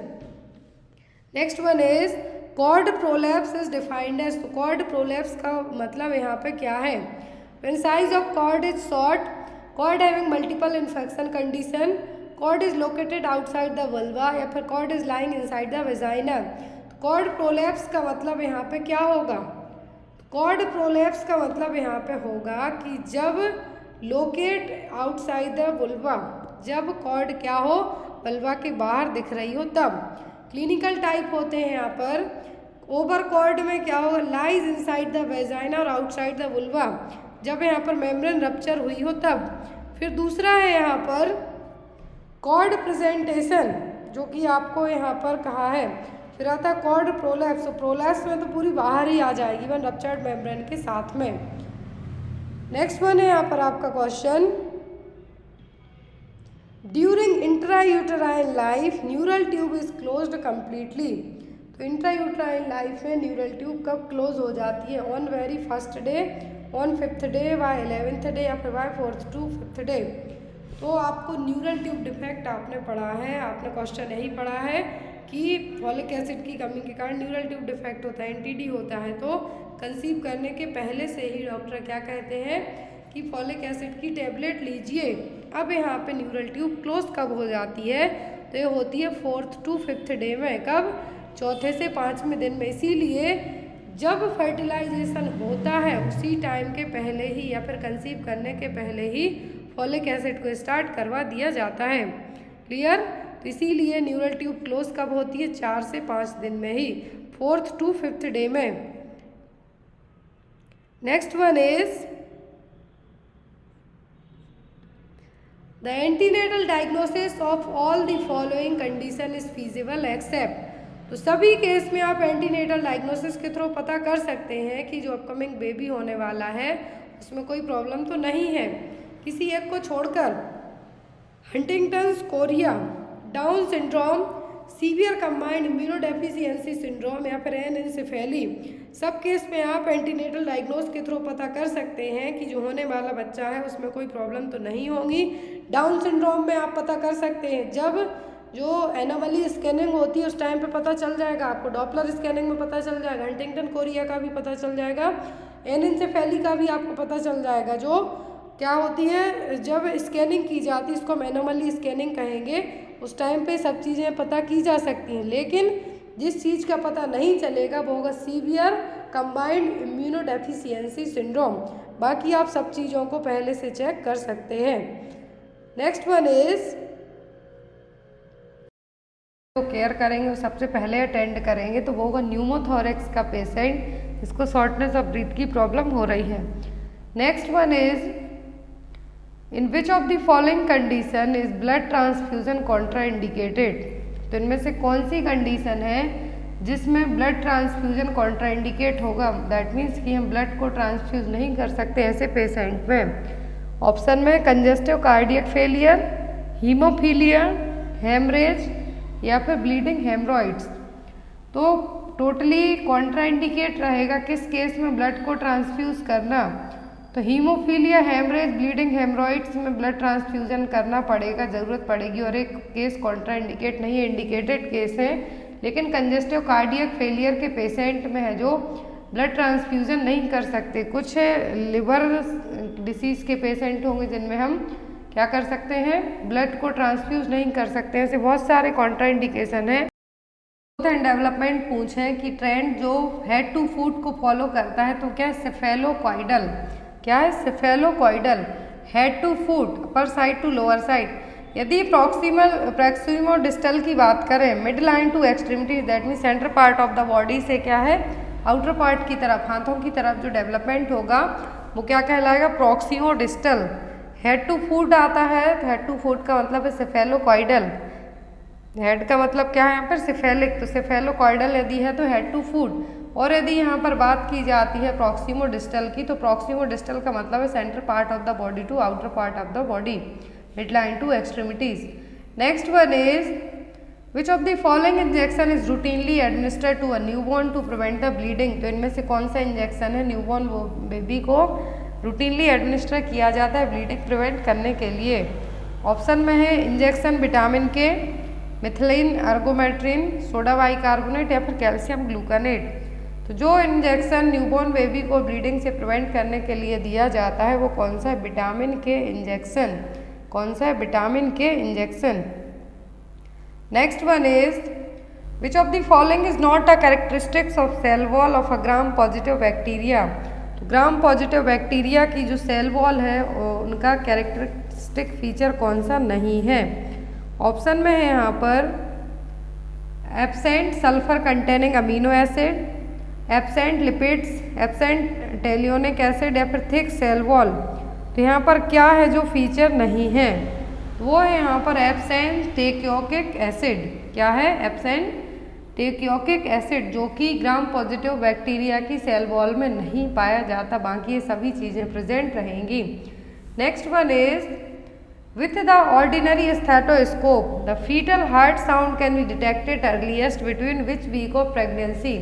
Next one is cord prolapse is defined as. तो कॉर्ड प्रोलैप्स का मतलब यहाँ पे क्या है, when size of cord is short, cord having multiple infection condition, cord is located outside the vulva, या फिर cord is lying inside the vagina. Cord prolapse का मतलब यहाँ पे क्या होगा, कॉर्ड प्रोलैप्स का मतलब यहाँ पे होगा कि जब लोकेट आउटसाइड द वल्वा, जब कॉर्ड क्या हो, वल्वा के बाहर दिख रही हो तब। क्लिनिकल टाइप होते हैं यहाँ पर, ओवर कॉर्ड में क्या होगा, लाइज इनसाइड द वेजाइना और आउटसाइड द वल्वा, जब यहाँ पर मेम्ब्रेन रप्चर हुई हो तब। फिर दूसरा है यहाँ पर कॉर्ड प्रेजेंटेशन, जो कि आपको यहाँ पर कहा है। फिर आता है कॉर्ड प्रोलैप्स। तो प्रोलैप्स में तो पूरी बाहर ही आ जाएगी, इवन रप्चर्ड मेम्ब्रेन के साथ में। नेक्स्ट वन है यहाँ पर आपका question, during intrauterine life neural tube is closed completely. तो इंट्रायूटेराइन लाइफ में न्यूरल ट्यूब कब क्लोज हो जाती है, on very first day, on 5th day, by 11th day, या फिर bye 4th to 5th day. तो आपको न्यूरल ट्यूब डिफेक्ट आपने पढ़ा है, आपने क्वेश्चन यही पढ़ा है कि फॉलिक एसिड की कमी के कारण न्यूरल ट्यूब डिफेक्ट होता है, एनटीडी होता है। तो कंसीव करने के पहले से ही डॉक्टर क्या कहते हैं कि फॉलिक एसिड की टेबलेट लीजिए। अब यहाँ पे न्यूरल ट्यूब क्लोज कब हो जाती है, तो ये होती है 4th to 5th डे में। कब? 4थे से 5वें दिन में। इसीलिए जब फर्टिलाइजेशन होता है उसी टाइम के पहले ही या फिर कंसीव करने के पहले ही फॉलिक एसिड को स्टार्ट करवा दिया जाता है। क्लियर? तो इसीलिए न्यूरल ट्यूब क्लोज कब होती है, 4 से 5 दिन में ही, 4th to 5th डे में। Next one is the antenatal diagnosis of all the following condition is feasible except. तो सभी केस में आप एंटीनेटल डायग्नोसिस के थ्रू पता कर सकते हैं कि जो अपकमिंग बेबी होने वाला है उसमें कोई प्रॉब्लम तो नहीं है, किसी एक को छोड़कर। Huntington's Korea, down syndrome, severe combined immunodeficiency syndrome या फिर एनेन्सेफेली, सब केस में आप एंटीनेटल डायग्नोस के थ्रू पता कर सकते हैं कि जो होने वाला बच्चा है उसमें कोई प्रॉब्लम तो नहीं होगी। डाउन सिंड्रोम में आप पता कर सकते हैं जब जो एनोमली स्कैनिंग होती है उस टाइम पे पता चल जाएगा आपको, डॉपलर स्कैनिंग में पता चल जाएगा, हंटिंगटन कोरिया का भी पता चल जाएगा, एनेन्सेफेली का भी आपको पता चल जाएगा। जो क्या होती है जब स्कैनिंग की जाती है, इसको हम एनोमली स्कैनिंग कहेंगे, उस टाइम पे सब चीज़ें पता की जा सकती हैं। लेकिन जिस चीज़ का पता नहीं चलेगा वो होगा सीवियर कंबाइंड इम्यूनोडेफिशिएंसी सिंड्रोम। बाकी आप सब चीज़ों को पहले से चेक कर सकते हैं। नेक्स्ट वन इज तो केयर करेंगे, सबसे पहले अटेंड करेंगे तो वो होगा न्यूमोथोरेक्स का पेशेंट जिसको शॉर्टनेस ऑफ ब्रीथ की प्रॉब्लम हो रही है। Next one is in which of the following condition is blood transfusion contraindicated. तो इनमें से कौन सी कंडीशन है जिसमें ब्लड ट्रांसफ्यूजन कॉन्ट्राइंडिकेट होगा, दैट मीन्स कि हम ब्लड को ट्रांसफ्यूज नहीं कर सकते ऐसे पेशेंट में। ऑप्शन में congestive cardiac failure, haemophilia, haemorrhage या फिर ब्लीडिंग हेमरॉइड्स। तो टोटली कॉन्ट्राइंडिकेट रहेगा किस केस में ब्लड को ट्रांसफ्यूज करना, तो हीमोफीलिया, हेमरेज, ब्लीडिंग हेमरॉइड्स में ब्लड ट्रांसफ्यूजन करना पड़ेगा, ज़रूरत पड़ेगी। और एक केस कॉन्ट्राइंडिकेट नहीं है, इंडिकेटेड केस है, लेकिन कंजेस्टिव कार्डियक फेलियर के पेशेंट में है जो ब्लड ट्रांसफ्यूजन नहीं कर सकते। कुछ लिवर डिसीज़ के पेशेंट होंगे जिनमें हम क्या कर सकते हैं, ब्लड को ट्रांसफ्यूज नहीं कर सकते। ऐसे बहुत सारे कॉन्ट्राइंडिकेशन है। ग्रोथ एंड डेवलपमेंट पूछे कि ट्रेंड जो हेड टू फुट को फॉलो करता है तो क्या सेफेलोकॉइडल, क्या है cephalocaudal, head to foot, upper side to lower side. यदि प्रॉक्सिमो डिस्टल की बात करें, mid line to extremity, that mean centre part of the body से क्या है आउटर पार्ट की तरफ, हाथों की तरफ जो डेवलपमेंट होगा वो क्या कहलाएगा, proximodistal. Head to foot आता है तो हेड टू फुट का मतलब है सेफेलोकॉइडल, हेड का मतलब क्या है यहाँ पर सेफेलिक, तो सेफेलोकॉइडल यदि है तो हेड टू फुट। और यदि यहाँ पर बात की जाती है प्रॉक्सिमो डिस्टल की, तो प्रॉक्सिमो डिस्टल का मतलब है centre part of the body to outer part of the body, mid line to extremities. Next one is which of the following injection is routinely administered to a newborn to prevent the bleeding. तो इनमें से कौन सा injection है newborn baby को routinely administer किया जाता है ब्लीडिंग प्रिवेंट करने के लिए। ऑप्शन में है इंजेक्शन विटामिन के, मिथिलीन अर्गोमेट्रिन, सोडा बाइकार्बोनेट या फिर कैल्शियम ग्लूकानेट। तो जो इंजेक्शन न्यूबॉर्न बेबी को ब्लीडिंग से प्रिवेंट करने के लिए दिया जाता है वो कौन सा है, विटामिन के इंजेक्शन। कौन सा है, vitamin K injection. Next one is which of the following is not a characteristics of cell wall of a Gram positive bacteria. तो ग्राम पॉजिटिव बैक्टीरिया की जो सेल वॉल है उनका कैरेक्टरिस्टिक फीचर कौन सा नहीं है। ऑप्शन में है यहाँ पर absent sulphur containing amino acid, absent lipids, absent teichoic acid या फिर थिक सेल वॉल। तो यहाँ पर क्या है जो फीचर नहीं है, वो है यहाँ पर एब्सेंट टेक्योकिक एसिड। क्या है, एब्सेंट टेक्योकिक एसिड, जो कि ग्राम पॉजिटिव बैक्टीरिया की सेल वॉल में नहीं पाया जाता, बाकी ये सभी चीज़ें प्रेजेंट रहेंगी। Next one is with the ordinary stethoscope the fetal heart sound can be detected earliest between which week of pregnancy.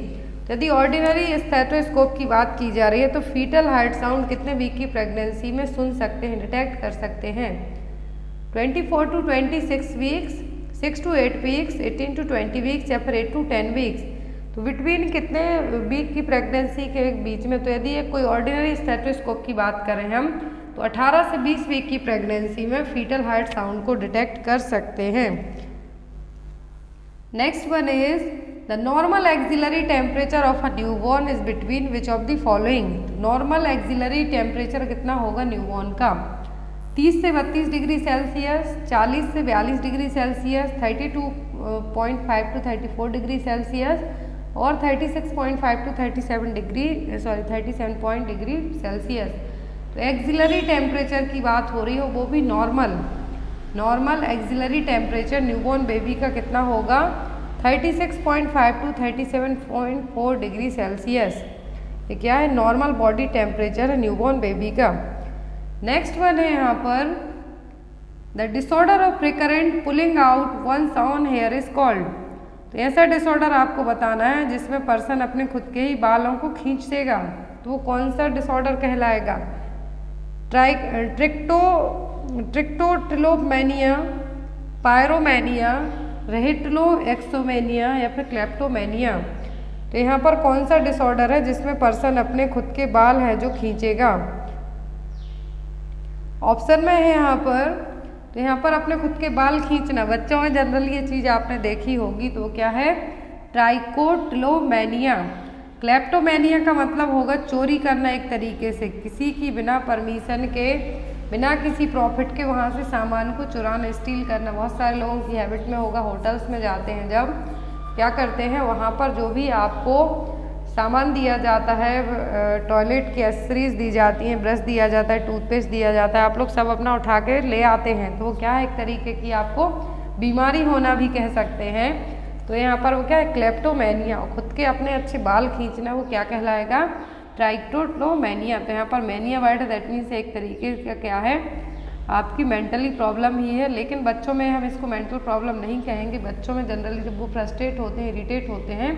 यदि ऑर्डिनरी स्टेथोस्कोप की बात की जा रही है तो फीटल हार्ट साउंड कितने वीक की प्रेगनेंसी में सुन सकते हैं, डिटेक्ट कर सकते हैं, 24 to 26 weeks, 6 to 8 weeks, 18 to 20 weeks या फिर 8 to 10 वीक्स। तो बिटवीन कितने वीक की प्रेगनेंसी के बीच में, तो यदि ये कोई ऑर्डिनरी स्टेथोस्कोप की बात करें हम तो 18 से 20 वीक की प्रेगनेंसी में फीटल हार्ट साउंड को डिटेक्ट कर सकते हैं। Next one is the normal axillary temperature of a newborn is between which of the following. Normal axillary temperature कितना होगा न्यूबॉर्न का, 30 से 32 डिग्री सेल्सियस, 40 से 42 degree Celsius, 32.5 to 34 degree Celsius और 36.5 टू 37 पॉइंट डिग्री सेल्सियस। तो axillary temperature की बात हो रही हो, वो भी normal axillary temperature newborn baby का कितना होगा 36.5 टू 37.4 डिग्री सेल्सियस। ये क्या है, नॉर्मल बॉडी टेम्परेचर है न्यूबॉर्न बेबी का। नेक्स्ट वन है यहाँ पर the disorder of recurrent pulling out ones on hair is called. तो ऐसा डिसऑर्डर आपको बताना है जिसमें पर्सन अपने खुद के ही बालों को खींच देगा, तो वो कौन सा डिसऑर्डर कहलाएगा, ट्रिक्टोटिलोमेनिया, पायरोमेनिया, रेहिटलोएक्सोमेनिया या फिर क्लेप्टोमेनिया। तो यहाँ पर कौन सा डिसऑर्डर है जिसमें पर्सन अपने खुद के बाल है जो खींचेगा। ऑप्शन में है यहाँ पर, तो यहाँ पर अपने खुद के बाल खींचना, बच्चों में जनरली ये चीज़ आपने देखी होगी, तो क्या है ट्राइकोटिलोमेनिया। क्लेप्टोमेनिया का मतलब होगा चोरी करना, एक तरीके से किसी की बिना परमिशन के, बिना किसी प्रॉफिट के वहाँ से सामान को चुराना, स्टील करना। बहुत सारे लोगों की हैबिट में होगा, होटल्स में जाते हैं जब क्या करते हैं, वहाँ पर जो भी आपको सामान दिया जाता है, टॉयलेट की एक्सेसरीज दी जाती हैं, ब्रश दिया जाता है, टूथपेस्ट दिया जाता है, आप लोग सब अपना उठा के ले आते हैं, तो वो क्या है एक तरीके की आपको बीमारी होना भी कह सकते हैं। तो यहाँ पर वो क्या है क्लेप्टोमेनिया, खुद के अपने अच्छे बाल खींचना, वो क्या कहलाएगा ट्राइकोटिलोमेनिया। तो यहाँ पर मेनिया वर्ड दैट मीन्स एक तरीके का क्या है आपकी मेंटली प्रॉब्लम ही है, लेकिन बच्चों में हम इसको मेंटल प्रॉब्लम नहीं कहेंगे। बच्चों में जनरली जब वो फ्रस्ट्रेट होते हैं, इरिटेट होते हैं,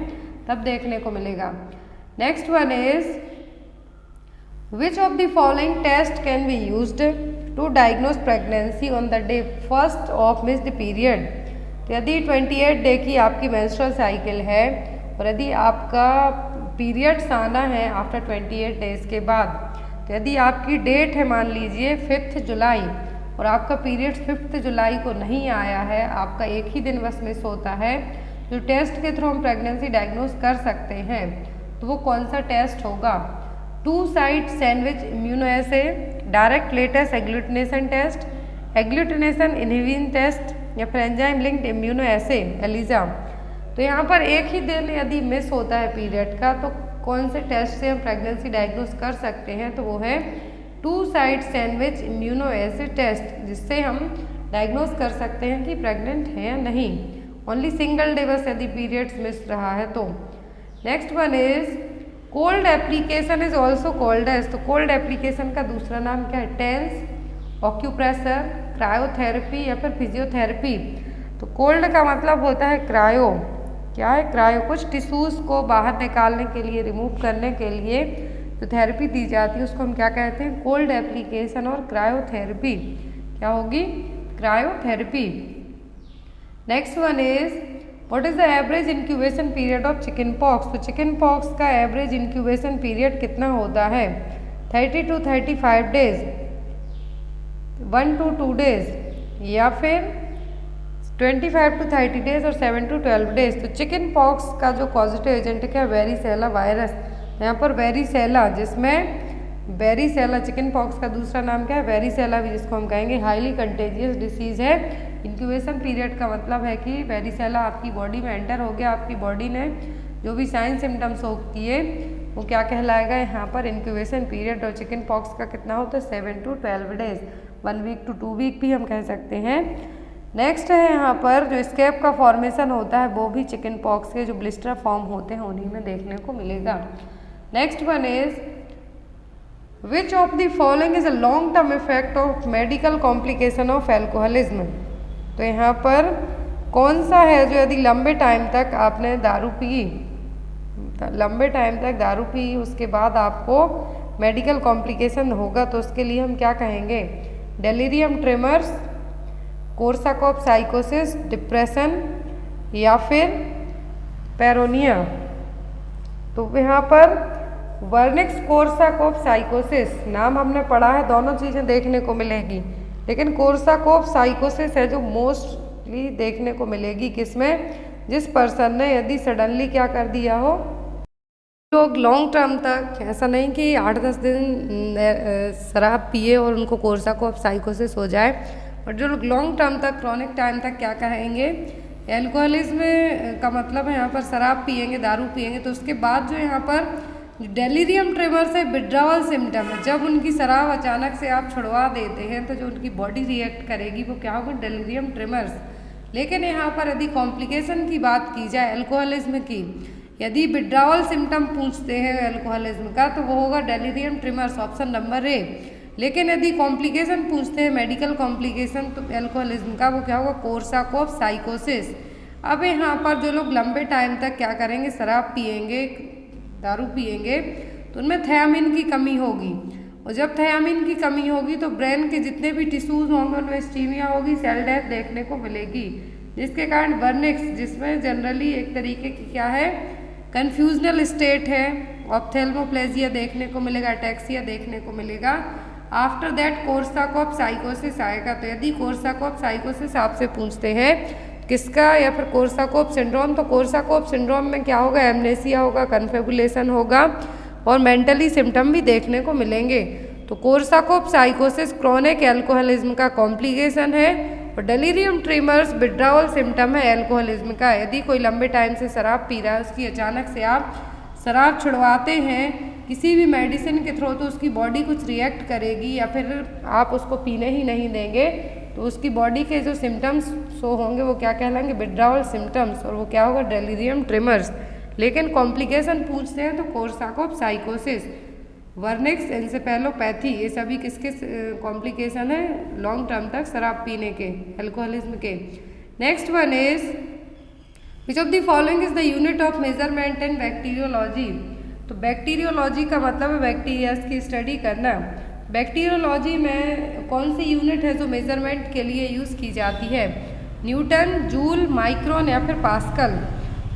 तब देखने को मिलेगा। Next one is which of the following test can be used to diagnose pregnancy on the day first of missed period. तो यदि 28 डे की आपकी मेंस्ट्रुअल साइकिल है और यदि आपका पीरियड्स आना है आफ्टर 28 डेज के बाद, तो यदि आपकी डेट है मान लीजिए 5 जुलाई और आपका पीरियड्स 5 जुलाई को नहीं आया है, आपका एक ही दिन बस मिस होता है, जो टेस्ट के थ्रू हम प्रेगनेंसी डायग्नोज कर सकते हैं, तो वो कौन सा टेस्ट होगा 2 side sandwich immunoassay, direct latex agglutination test, agglutination inhibition test या फिर एंजाइम लिंक्ड इम्यूनोएसे एलिजा। तो यहाँ पर एक ही दिन यदि मिस होता है पीरियड का, तो कौन से टेस्ट से हम प्रेगनेंसी डायग्नोज कर सकते हैं, तो वो है 2 साइड सैंडविच इम्यूनोएसे टेस्ट, जिससे हम डायग्नोज कर सकते हैं कि प्रेग्नेंट है या नहीं। ओनली सिंगल डे बस यदि पीरियड्स मिस रहा है तो। Next one is cold application is also called as. तो कोल्ड एप्लीकेशन का दूसरा नाम क्या है टेंस, ऑक्यूप्रेशर, क्रायोथेरेपी या फिर फिजियोथेरेपी। तो कोल्ड का मतलब होता है क्रायो, क्या है क्रायो, कुछ टिश्यूज़ को बाहर निकालने के लिए, रिमूव करने के लिए जो थेरेपी दी जाती है उसको हम क्या कहते हैं कोल्ड एप्लीकेशन और क्रायोथेरेपी। क्या होगी cryotherapy. Next one is what is the average incubation period of chicken pox. तो चिकन पॉक्स का एवरेज इंक्यूबेशन पीरियड कितना होता है 30 to 35 डेज, 1 to 2 डेज या फिर 25 to 30 डेज और 7 to 12 डेज। तो चिकन पॉक्स का जो पॉजिटिव एजेंट है क्या वेरिसेला वायरस। यहाँ पर वेरिसेला, जिसमें वेरिसेला चिकन पॉक्स का दूसरा नाम क्या है वेरिसेला भी, जिसको हम कहेंगे हाईली कंटेजियस डिसीज है। इंक्यूबेशन पीरियड का मतलब है कि वेरिसेला आपकी बॉडी में एंटर हो गया, आपकी बॉडी ने जो भी साइन सिम्टम्स हो किए वो क्या कहलाएगा यहाँ पर इंक्यूबेशन पीरियड। और चिकन पॉक्स का कितना होता है 7 to 12 days, 1 week to 2 week भी हम कह सकते हैं। नेक्स्ट है यहाँ पर जो स्कैब का फॉर्मेशन होता है वो भी चिकन पॉक्स के जो ब्लिस्टर फॉर्म होते हैं उन्हीं में देखने को मिलेगा। Next one is which of the following is a long term effect of medical complication of alcoholism. तो यहाँ पर कौन सा है जो यदि लंबे टाइम तक आपने दारू पी, लंबे टाइम तक दारू पी उसके बाद आपको मेडिकल कॉम्प्लिकेशन होगा, तो उसके लिए हम क्या कहेंगे डेलीरियम ट्रेमर्स, कोर्साकॉफ साइकोसिस, डिप्रेशन या फिर पेरोनिया। तो यहाँ पर वर्निक्स कोर्साकॉफ साइकोसिस नाम हमने पढ़ा है, दोनों चीज़ें देखने को मिलेगी, लेकिन कोर्साकॉफ साइकोसिस है जो मोस्टली देखने को मिलेगी किसमें, जिस पर्सन ने यदि सडनली क्या कर दिया हो, लोग लॉन्ग टर्म तक, ऐसा नहीं कि 8-10 दिन शराब पिए और उनको कोर्साकॉफ साइकोसिस हो जाए, और जो लोग लॉन्ग टर्म तक क्रॉनिक टाइम तक क्या कहेंगे एल्कोहलिज्म का मतलब है यहाँ पर शराब पिएंगे, दारू पिएंगे, तो उसके बाद जो यहाँ पर डेलीरियम ट्रेमर्स है विड्रावल सिम्टम है। जब उनकी शराब अचानक से आप छुड़वा देते हैं तो जो उनकी बॉडी रिएक्ट करेगी वो क्या होगा, डेलीरियम ट्रेमर्स। लेकिन यहाँ पर यदि कॉम्प्लिकेशन की बात की जाए एल्कोहलिज्म की, यदि विड्रावल सिम्टम पूछते हैं एल्कोहलिज्म का तो वो होगा delirium tremors, option number A. लेकिन यदि कॉम्प्लिकेशन पूछते हैं मेडिकल कॉम्प्लिकेशन तो एल्कोहलिज्म का वो क्या होगा, कोर्साकॉफ साइकोसिस। अब यहाँ पर जो लोग लंबे टाइम तक क्या करेंगे, शराब पिएंगे, दारू पिएंगे, तो उनमें थियामिन की कमी होगी, और जब थियामिन की कमी होगी तो ब्रेन के जितने भी टिश्यूज होंगे उनमें इस्कीमिया होगी, सेल डेथ देखने को मिलेगी, जिसके कारण वर्निक्स, जिसमें जनरली एक तरीके की क्या है, कन्फ्यूजनल स्टेट है, ऑप्थेल्मोप्लेजिया देखने को मिलेगा, अटैक्सिया देखने को मिलेगा। आफ्टर दैट कोर्साकॉफ साइकोसिस आएगा। तो यदि कोर्साकॉफ साइकोसिस आपसे पूछते हैं किसका, या फिर कोर्साकॉफ सिंड्रोम, तो कोर्साकॉफ सिंड्रोम में क्या होगा, एमनेसिया होगा, कन्फेबुलेशन होगा और मेंटली सिम्टम भी देखने को मिलेंगे। तो कोर्साकॉफ साइकोसिस क्रोनिक एल्कोहलिज्म का कॉम्प्लिकेशन है और डेलीरियम ट्रीमर्स विड्रावल सिम्टम है एल्कोहलिज्म का। यदि कोई लंबे टाइम से शराब पी रहा है, उसकी अचानक से आप शराब छुड़वाते हैं किसी भी मेडिसिन के थ्रू, तो उसकी बॉडी कुछ रिएक्ट करेगी, या फिर आप उसको पीने ही नहीं देंगे तो उसकी बॉडी के जो सिम्टम्स शो होंगे वो क्या कहलाएंगे, विड्रावल सिम्टम्स, और वो क्या होगा, डेलीरियम ट्रिमर्स। लेकिन कॉम्प्लिकेशन पूछते हैं तो कोर्साकॉफ साइकोसिस, वर्निक्स एन्सेफेलोपैथी, ये सभी किसके कॉम्प्लिकेशन है, लॉन्ग टर्म तक शराब पीने के, एल्कोहलिज्म के। Next one is which of the following is the unit of measurement in bacteriology. तो बैक्टीरियोलॉजी का मतलब है बैक्टीरियाज की स्टडी करना। बैक्टीरियोलॉजी में कौन सी यूनिट है जो मेजरमेंट के लिए यूज़ की जाती है, न्यूटन, जूल, माइक्रोन या फिर पास्कल।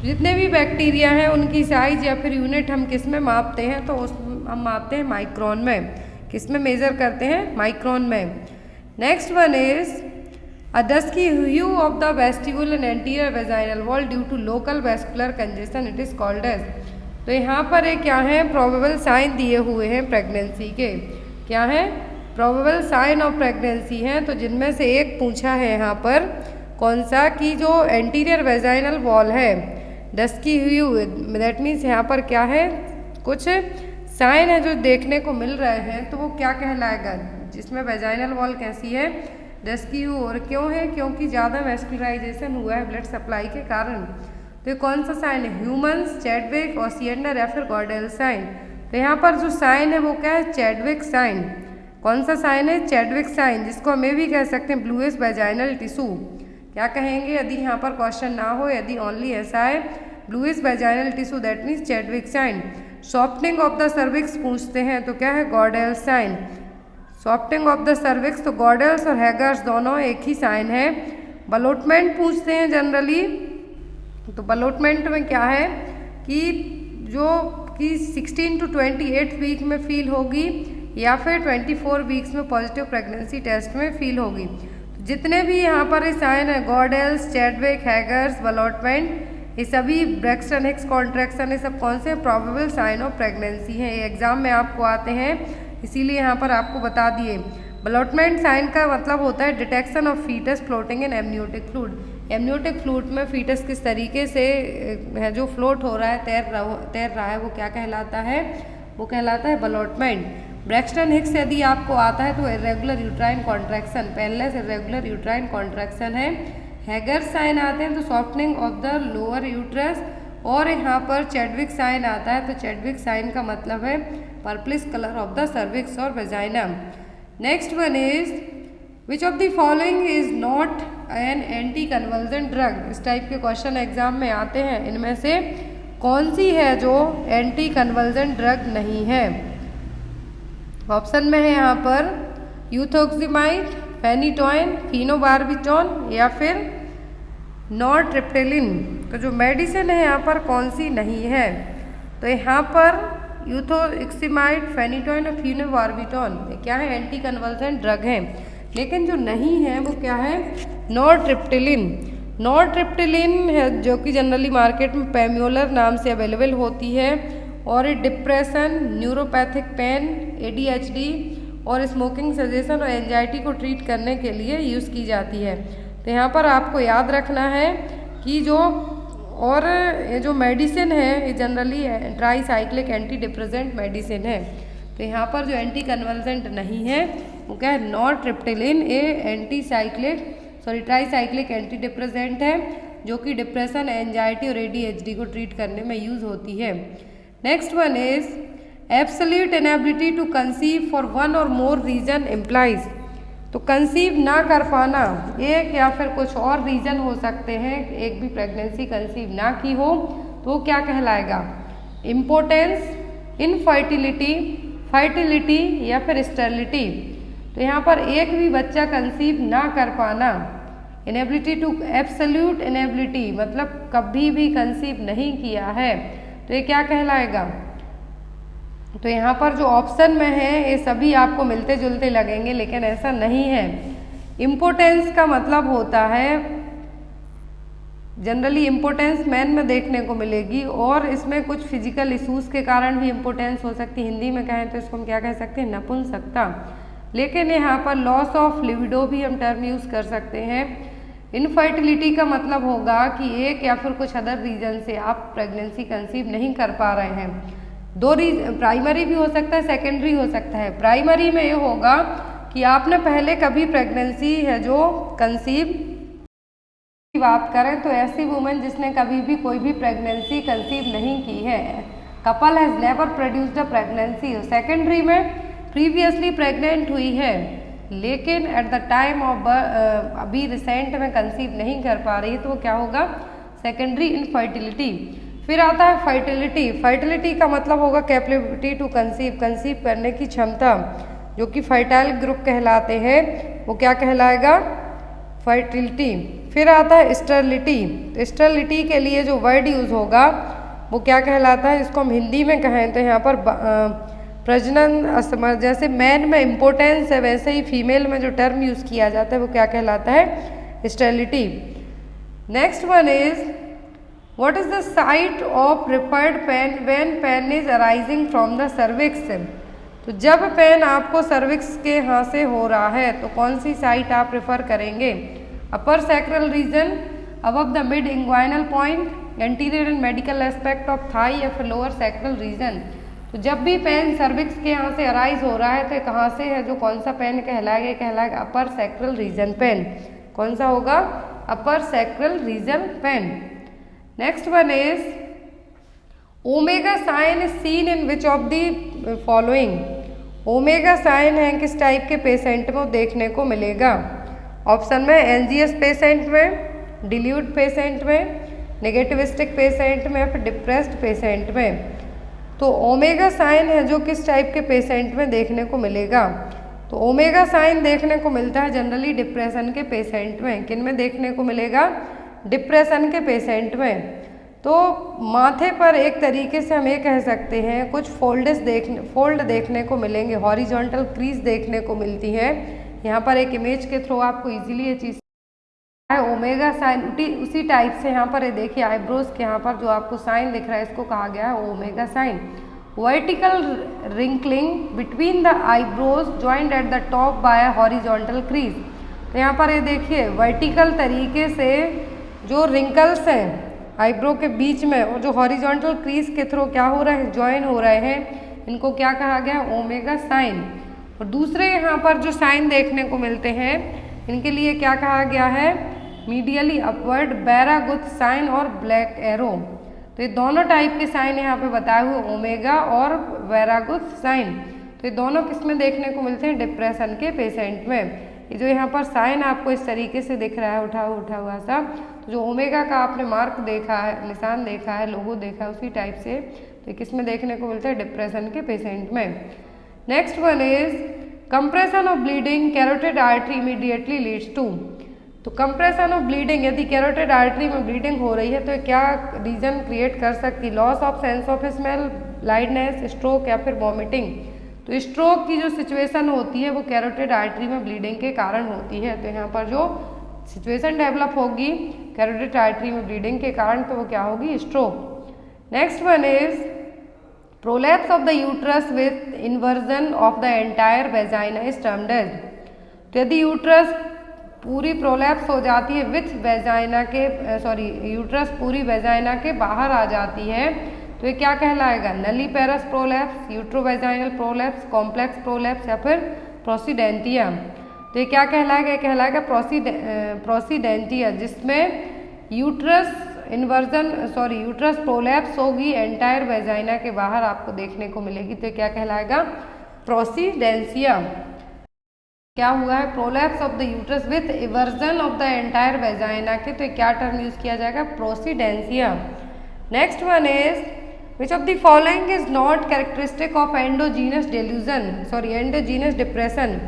जितने भी बैक्टीरिया हैं उनकी साइज या फिर यूनिट हम किस में मापते हैं, तो हम मापते हैं माइक्रोन में। किस में मेज़र करते हैं, माइक्रोन में। Next one is dusky hue of the vestibule and anterior vaginal wall due to local vascular congestion, it is called as. तो यहाँ पर एक क्या है, प्रोबेबल साइन दिए हुए हैं प्रेगनेंसी के, क्या है, प्रोबेबल साइन ऑफ प्रेगनेंसी हैं। तो जिनमें से एक पूछा है यहाँ पर कौन सा, कि जो एंटीरियर वेजाइनल वॉल है डस्की ह्यू, दैट मीन्स यहाँ पर क्या है, कुछ साइन है जो देखने को मिल रहे हैं, तो वो क्या कहलाएगा, जिसमें वेजाइनल वॉल कैसी है, डस्की ह्यू। और क्यों है, क्योंकि ज़्यादा वेस्कुलराइजेशन हुआ है ब्लड सप्लाई के कारण। तो ये कौन सा साइन है, ह्यूमन्स, चैडविक, ओसिएंडर या फिर गॉडेल साइन। तो यहाँ पर जो साइन है वो क्या है, चैडविक साइन। कौन सा साइन है, चैडविक साइन, जिसको हमें भी कह सकते हैं ब्लूइश वेजाइनल टिश्यू। क्या कहेंगे यदि यहाँ पर क्वेश्चन ना हो, यदि ओनली ऐसा है bluish vaginal tissue, that means Chadwick sign. Softening of the cervix पूछते हैं तो क्या है, Goodell sign. Softening of the cervix, तो गॉडेल्स और हैगर्स दोनों एक ही साइन है। बलोटमेंट पूछते हैं जनरली, तो बलोटमेंट में क्या है कि जो कि 16 to 28 वीक में फील होगी या फिर 24 वीक्स में पॉजिटिव प्रेगनेंसी टेस्ट में फील होगी। तो जितने भी यहाँ पर साइन है, गॉडेल्स, चैडविक, हैगर्स, बलोटमेंट, ये सभी ब्रैक्सटन हिक्स कॉन्ट्रैक्शन, ये सब कौन से प्रोबेबल साइन ऑफ प्रेगनेंसी हैं। ये एग्जाम में आपको आते हैं, इसीलिए यहाँ पर आपको बता दिए। बलोटमेंट साइन का मतलब होता है detection of fetus floating in amniotic fluid. Amniotic fluid में फीटस किस तरीके से है जो फ्लोट हो रहा है, तैर रहा है, वो क्या कहलाता है, वो कहलाता है बलोटमेंट। ब्रैक्सटन हिक्स यदि आपको आता है तो irregular uterine contraction, painless irregular uterine contraction है। हैगर साइन आते हैं तो softening of the lower uterus, और यहाँ पर चैडविक साइन आता है तो चैडविक साइन का मतलब है purplish colour of the cervix और vagina. Next one is which of the following is not an anti conversion drug. इस टाइप के क्वेश्चन एग्जाम में आते हैं, इनमें से कौन सी है जो एंटी कन्वर्जन ड्रग नहीं है। ऑप्शन में है यहाँ पर यूथोक्सिमाइड, फेनिटोइन, फिनोबार्बिटॉन या फिर नॉरट्रिप्टेलिन। तो जो मेडिसिन है यहाँ पर कौन सी नहीं है, तो यहाँ पर यूथोक्सिमाइड, फेनिटोइन और फिनोबार्बिटॉन क्या है, एंटी कन्वर्जन ड्रग है। लेकिन जो नहीं है वो क्या है, नॉरट्रिप्टेलिन। नॉरट्रिप्टेलिन है जो कि जनरली मार्केट में पैम्योलर नाम से अवेलेबल होती है, और डिप्रेशन, न्यूरोपैथिक पेन, ADHD और स्मोकिंग सजेशन और एंजाइटी को ट्रीट करने के लिए यूज़ की जाती है। तो यहाँ पर आपको याद रखना है कि जो और ये जो मेडिसिन है ये generally try cyclic anti depressant medicine है। तो यहाँ पर जो एंटी कन्वल्सेंट नहीं है वो क्या है, nortriptyline a tricyclic antidepressant है, जो कि डिप्रेशन, एंजाइटी और ADHD को ट्रीट करने में यूज़ होती है। Next one is absolute inability to conceive for one or more reason implies. तो कंसीव ना कर पाना एक या फिर कुछ और रीजन हो सकते हैं, एक भी प्रेगनेंसी कंसीव ना की हो तो क्या कहलाएगा, इम्पोर्टेंस, इनफर्टिलिटी, फर्टिलिटी या फिर स्टेरिलिटी। तो यहाँ पर एक भी बच्चा कंसीव ना कर पाना, इनेबिलिटी टू एब्सोल्यूट इनेबिलिटी मतलब कभी भी कंसीव नहीं किया है, तो ये क्या कहलाएगा। तो यहाँ पर जो ऑप्शन में है ये सभी आपको मिलते जुलते लगेंगे, लेकिन ऐसा नहीं है। इम्पोर्टेंस का मतलब होता है जनरली इम्पोर्टेंस मैन में देखने को मिलेगी, और इसमें कुछ फिजिकल इश्यूज के कारण भी इम्पोर्टेंस हो सकती है। हिंदी में कहें तो इसको हम क्या कह सकते हैं, नपुंसकता। लेकिन यहाँ पर लॉस ऑफ लिबिडो भी हम टर्म यूज़ कर सकते हैं। इनफर्टिलिटी का मतलब होगा कि एक या फिर कुछ अदर रीजन से आप प्रेगनेंसी कंसीव नहीं कर पा रहे हैं। दो रीजन, प्राइमरी भी हो सकता है, सेकेंडरी हो सकता है। प्राइमरी में ये होगा कि आपने पहले कभी प्रेगनेंसी है जो कंसीव की बात करें तो ऐसी वुमेन जिसने कभी भी कोई भी प्रेगनेंसी कंसीव नहीं की है, couple has never produced a pregnancy. Secondary में प्रीवियसली प्रेग्नेंट हुई है लेकिन एट द टाइम ऑफ अभी रिसेंट में कंसीव नहीं कर पा रही, तो वो क्या होगा, सेकेंडरी इनफर्टिलिटी। फिर आता है फर्टिलिटी। फर्टिलिटी का मतलब होगा कैपेबिलिटी टू कंसीव, कंसीव करने की क्षमता, जो कि फर्टाइल ग्रुप कहलाते हैं, वो क्या कहलाएगा, फर्टिलिटी। फिर आता है स्टेरिलिटी। तो स्टेरिलिटी के लिए जो वर्ड यूज़ होगा वो क्या कहलाता है, इसको हम हिंदी में कहें तो यहाँ पर प्रजनन असमर्थ। जैसे मैन में इम्पोर्टेंस है वैसे ही फीमेल में जो टर्म यूज़ किया जाता है वो क्या कहलाता है, sterility. Next one is what is the site of preferred pain when pain is arising from the cervix. तो जब पेन आपको सर्विक्स के यहाँ से हो रहा है तो कौन सी साइट आप प्रेफर करेंगे, upper sacral region, above the mid inguinal point, anterior and medical aspect of thigh या फिर लोअर सैक्रल रीजन। तो जब भी पेन सर्विक्स के यहाँ से अराइज हो रहा है तो कहाँ से है, जो कौन सा पेन कहलाएगा, कहलाएगा अपर सैक्रल रीजन पेन। कौन सा होगा, upper sacral region pain. Next one is omega sign is seen in which of the following. Omega sign है किस टाइप के पेशेंट में देखने को मिलेगा, ऑप्शन में एंजियस पेशेंट में, डिल्यूट पेशेंट में, नेगेटिविस्टिक पेशेंट में या फिर डिप्रेस्ड पेशेंट में। तो ओमेगा साइन है जो किस टाइप के पेशेंट में देखने को मिलेगा, तो ओमेगा साइन देखने को मिलता है जनरली डिप्रेशन के पेशेंट में। किन में देखने को मिलेगा, डिप्रेशन के पेशेंट में। तो माथे पर एक तरीके से हम ये कह सकते हैं कुछ फोल्ड देखने को मिलेंगे, हॉरिजॉन्टल क्रीज देखने को मिलती है। यहाँ पर एक इमेज के थ्रू आपको इजीली ये चीज़ है। ओमेगा साइन उसी टाइप से यहाँ पर ये देखिए आईब्रोज के यहाँ पर जो आपको साइन दिख रहा है इसको कहा गया है omega sine. Vertical wrinkling between the eyebrows joint at the top bye horizontal crease. तो यहाँ पर ये देखिए वर्टिकल तरीके से जो रिंकल्स हैं आईब्रो के बीच में और जो हॉरिजॉन्टल क्रीज के थ्रू क्या हो रहे हैं, ज्वाइन हो रहे हैं, इनको क्या कहा गया, ओमेगा साइन। और दूसरे यहाँ पर जो साइन देखने को मिलते हैं इनके लिए क्या कहा गया है, मीडियली अपवर्ड बैरागुथ साइन और ब्लैक एरो। तो ये दोनों टाइप के साइन यहाँ पे बताए हुए, ओमेगा और बैरागुथ साइन। तो ये दोनों किस में देखने को मिलते हैं, डिप्रेशन के पेशेंट में। ये जो यहाँ पर साइन आपको इस तरीके से दिख रहा है उठा हुआ सा, तो जो ओमेगा का आपने मार्क देखा है, निशान देखा है, लोगो देखा है, उसी टाइप से तो ये किस में देखने को मिलता है, डिप्रेशन के पेशेंट में। Next one is compression of bleeding carotid artery immediately leads to. तो कंप्रेशन ऑफ ब्लीडिंग, यदि कैरोटिड आर्टरी में ब्लीडिंग हो रही है तो क्या रीजन क्रिएट कर सकती, loss of sense of smell, blindness, stroke या फिर वॉमिटिंग। तो स्ट्रोक की जो सिचुएशन होती है वो कैरोटिड आर्टरी में ब्लीडिंग के कारण होती है। तो यहाँ पर जो सिचुएशन डेवलप होगी कैरोटिड आर्टरी में ब्लीडिंग के कारण तो वो क्या होगी, stroke. Next one is prolapse of the uterus with inversion of the entire vagina is termed as. तो यदि यूट्रस पूरी प्रोलैप्स हो जाती है विथ वेजाइना के यूट्रस पूरी वेजाइना के बाहर आ जाती है, तो ये क्या कहलाएगा? Nulliparous prolapse, uterovaginal prolapse, complex prolapse या फिर प्रोसीडेंटिया। तो ये क्या कहलाएगा? ये कहलाएगा प्रोसीडेंटिया, जिसमें यूट्रस यूट्रस प्रोलैप्स होगी एंटायर वेजाइना के बाहर आपको देखने को मिलेगी, तो क्या कहलाएगा? प्रोसीडेंसिया। क्या हुआ है? Prolapse of the uterus with eversion of the entire vagina के, तो क्या टर्म यूज किया जाएगा? Procidentia. Next one is which of the following is not characteristic of endogenous endogenous depression.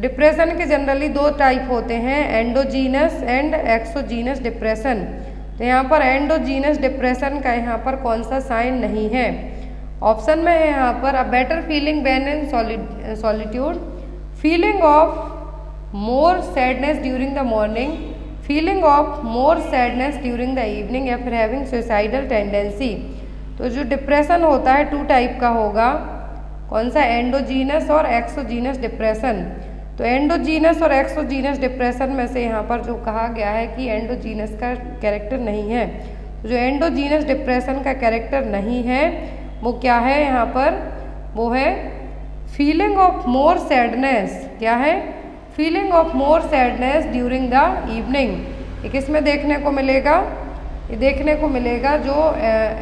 Depression के जनरली दो टाइप होते हैं, एंडोजीनस एंड एक्सोजीनस डिप्रेशन। तो यहाँ पर एंडोजीनस डिप्रेशन का यहाँ पर कौन सा साइन नहीं है? ऑप्शन में है यहाँ पर a better feeling when in solitude, feeling of more sadness during the morning, feeling of more sadness during the evening या फिर हैविंग सुसाइडल टेंडेंसी। तो जो डिप्रेशन होता है टू टाइप का होगा, कौन सा? एंडोजीनस और एक्सोजीनस डिप्रेशन। तो एंडोजीनस और एक्सोजीनस डिप्रेशन में से यहाँ पर जो कहा गया है कि एंडोजीनस का कैरेक्टर नहीं है, तो जो एंडोजीनस डिप्रेशन का कैरेक्टर नहीं है वो क्या है यहाँ पर? वो है फीलिंग ऑफ मोर सैडनेस। क्या है? Feeling of more sadness during the evening. ये किस में देखने को मिलेगा? ये देखने को मिलेगा जो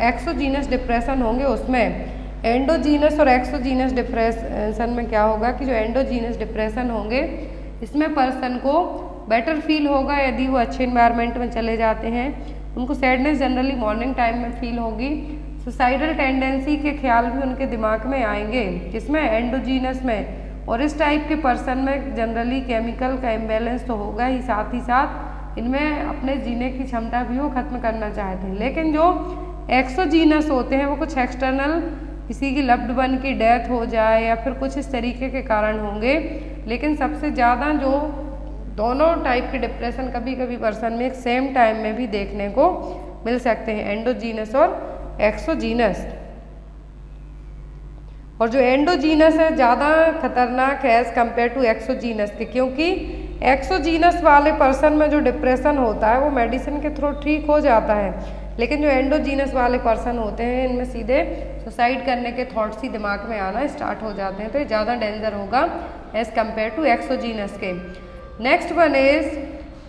एक्सोजीनस डिप्रेशन होंगे उसमें। एंडोजीनस और एक्सोजीनस डिप्रेशन में क्या होगा कि जो एंडोजीनस डिप्रेशन होंगे इसमें पर्सन को बेटर फील होगा यदि वो अच्छे इन्वायरमेंट में चले जाते हैं, उनको सैडनेस जनरली मॉर्निंग टाइम में फील होगी, सुसाइडल टेंडेंसी के ख्याल भी उनके दिमाग में आएंगे, जिसमें एंडोजीनस में। और इस टाइप के पर्सन में जनरली केमिकल का इम्बैलेंस तो होगा ही, साथ ही साथ इनमें अपने जीने की क्षमता भी वो खत्म करना चाहते हैं। लेकिन जो एक्सोजीनस होते हैं वो कुछ एक्सटर्नल, किसी की लव्ड वन की डेथ हो जाए या फिर कुछ इस तरीके के कारण होंगे। लेकिन सबसे ज़्यादा जो दोनों टाइप के डिप्रेशन कभी कभी पर्सन में एक सेम टाइम में भी देखने को मिल सकते हैं, एंडोजीनस और एक्सोजीनस। और जो एंडोजीनस है ज़्यादा खतरनाक है एज़ कम्पेयर टू एक्सोजीनस के, क्योंकि एक्सोजीनस वाले पर्सन में जो डिप्रेशन होता है वो मेडिसिन के थ्रू ठीक हो जाता है, लेकिन जो एंडोजीनस वाले पर्सन होते हैं इनमें सीधे सुसाइड करने के थॉट्स ही दिमाग में आना स्टार्ट हो जाते हैं, तो ये ज़्यादा डेंजर होगा एज़ कम्पेयर टू एक्सोजीनस के। Next one is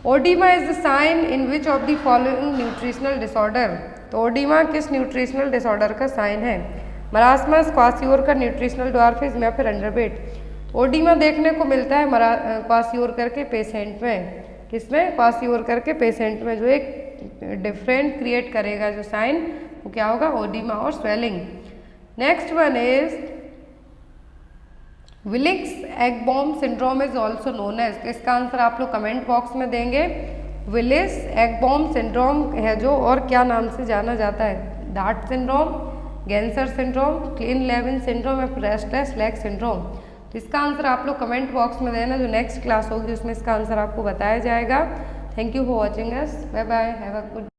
oedema is the sign in which of the following nutritional disorder. तो ओडीमा किस न्यूट्रिशनल डिसऑर्डर का साइन है? मरासमस, क्वासियोरकर, न्यूट्रिशनल ड्वार्फिज्म या फिर अंडरवेट। ओडीमा देखने को मिलता है क्वासियोरकर के पेशेंट में। किसमें? क्वासियोरकर के पेशेंट में, जो एक डिफरेंट क्रिएट करेगा जो साइन, वो क्या होगा? ओडीमा और swelling. Next one is Willis Ekbom syndrome is also known as. तो इसका आंसर आप लोग कमेंट बॉक्स में देंगे। विलिस एगबॉम सिंड्रोम है जो, और क्या नाम से जाना जाता है? Dart syndrome, Ganser syndrome, Kleine Levin syndrome या रेस्टलेस लेग सिंड्रोम। तो इसका आंसर आप लोग कमेंट बॉक्स में देना, जो नेक्स्ट क्लास होगी उसमें इसका आंसर आपको बताया जाएगा। Thank you for watching us, bye bye, have a good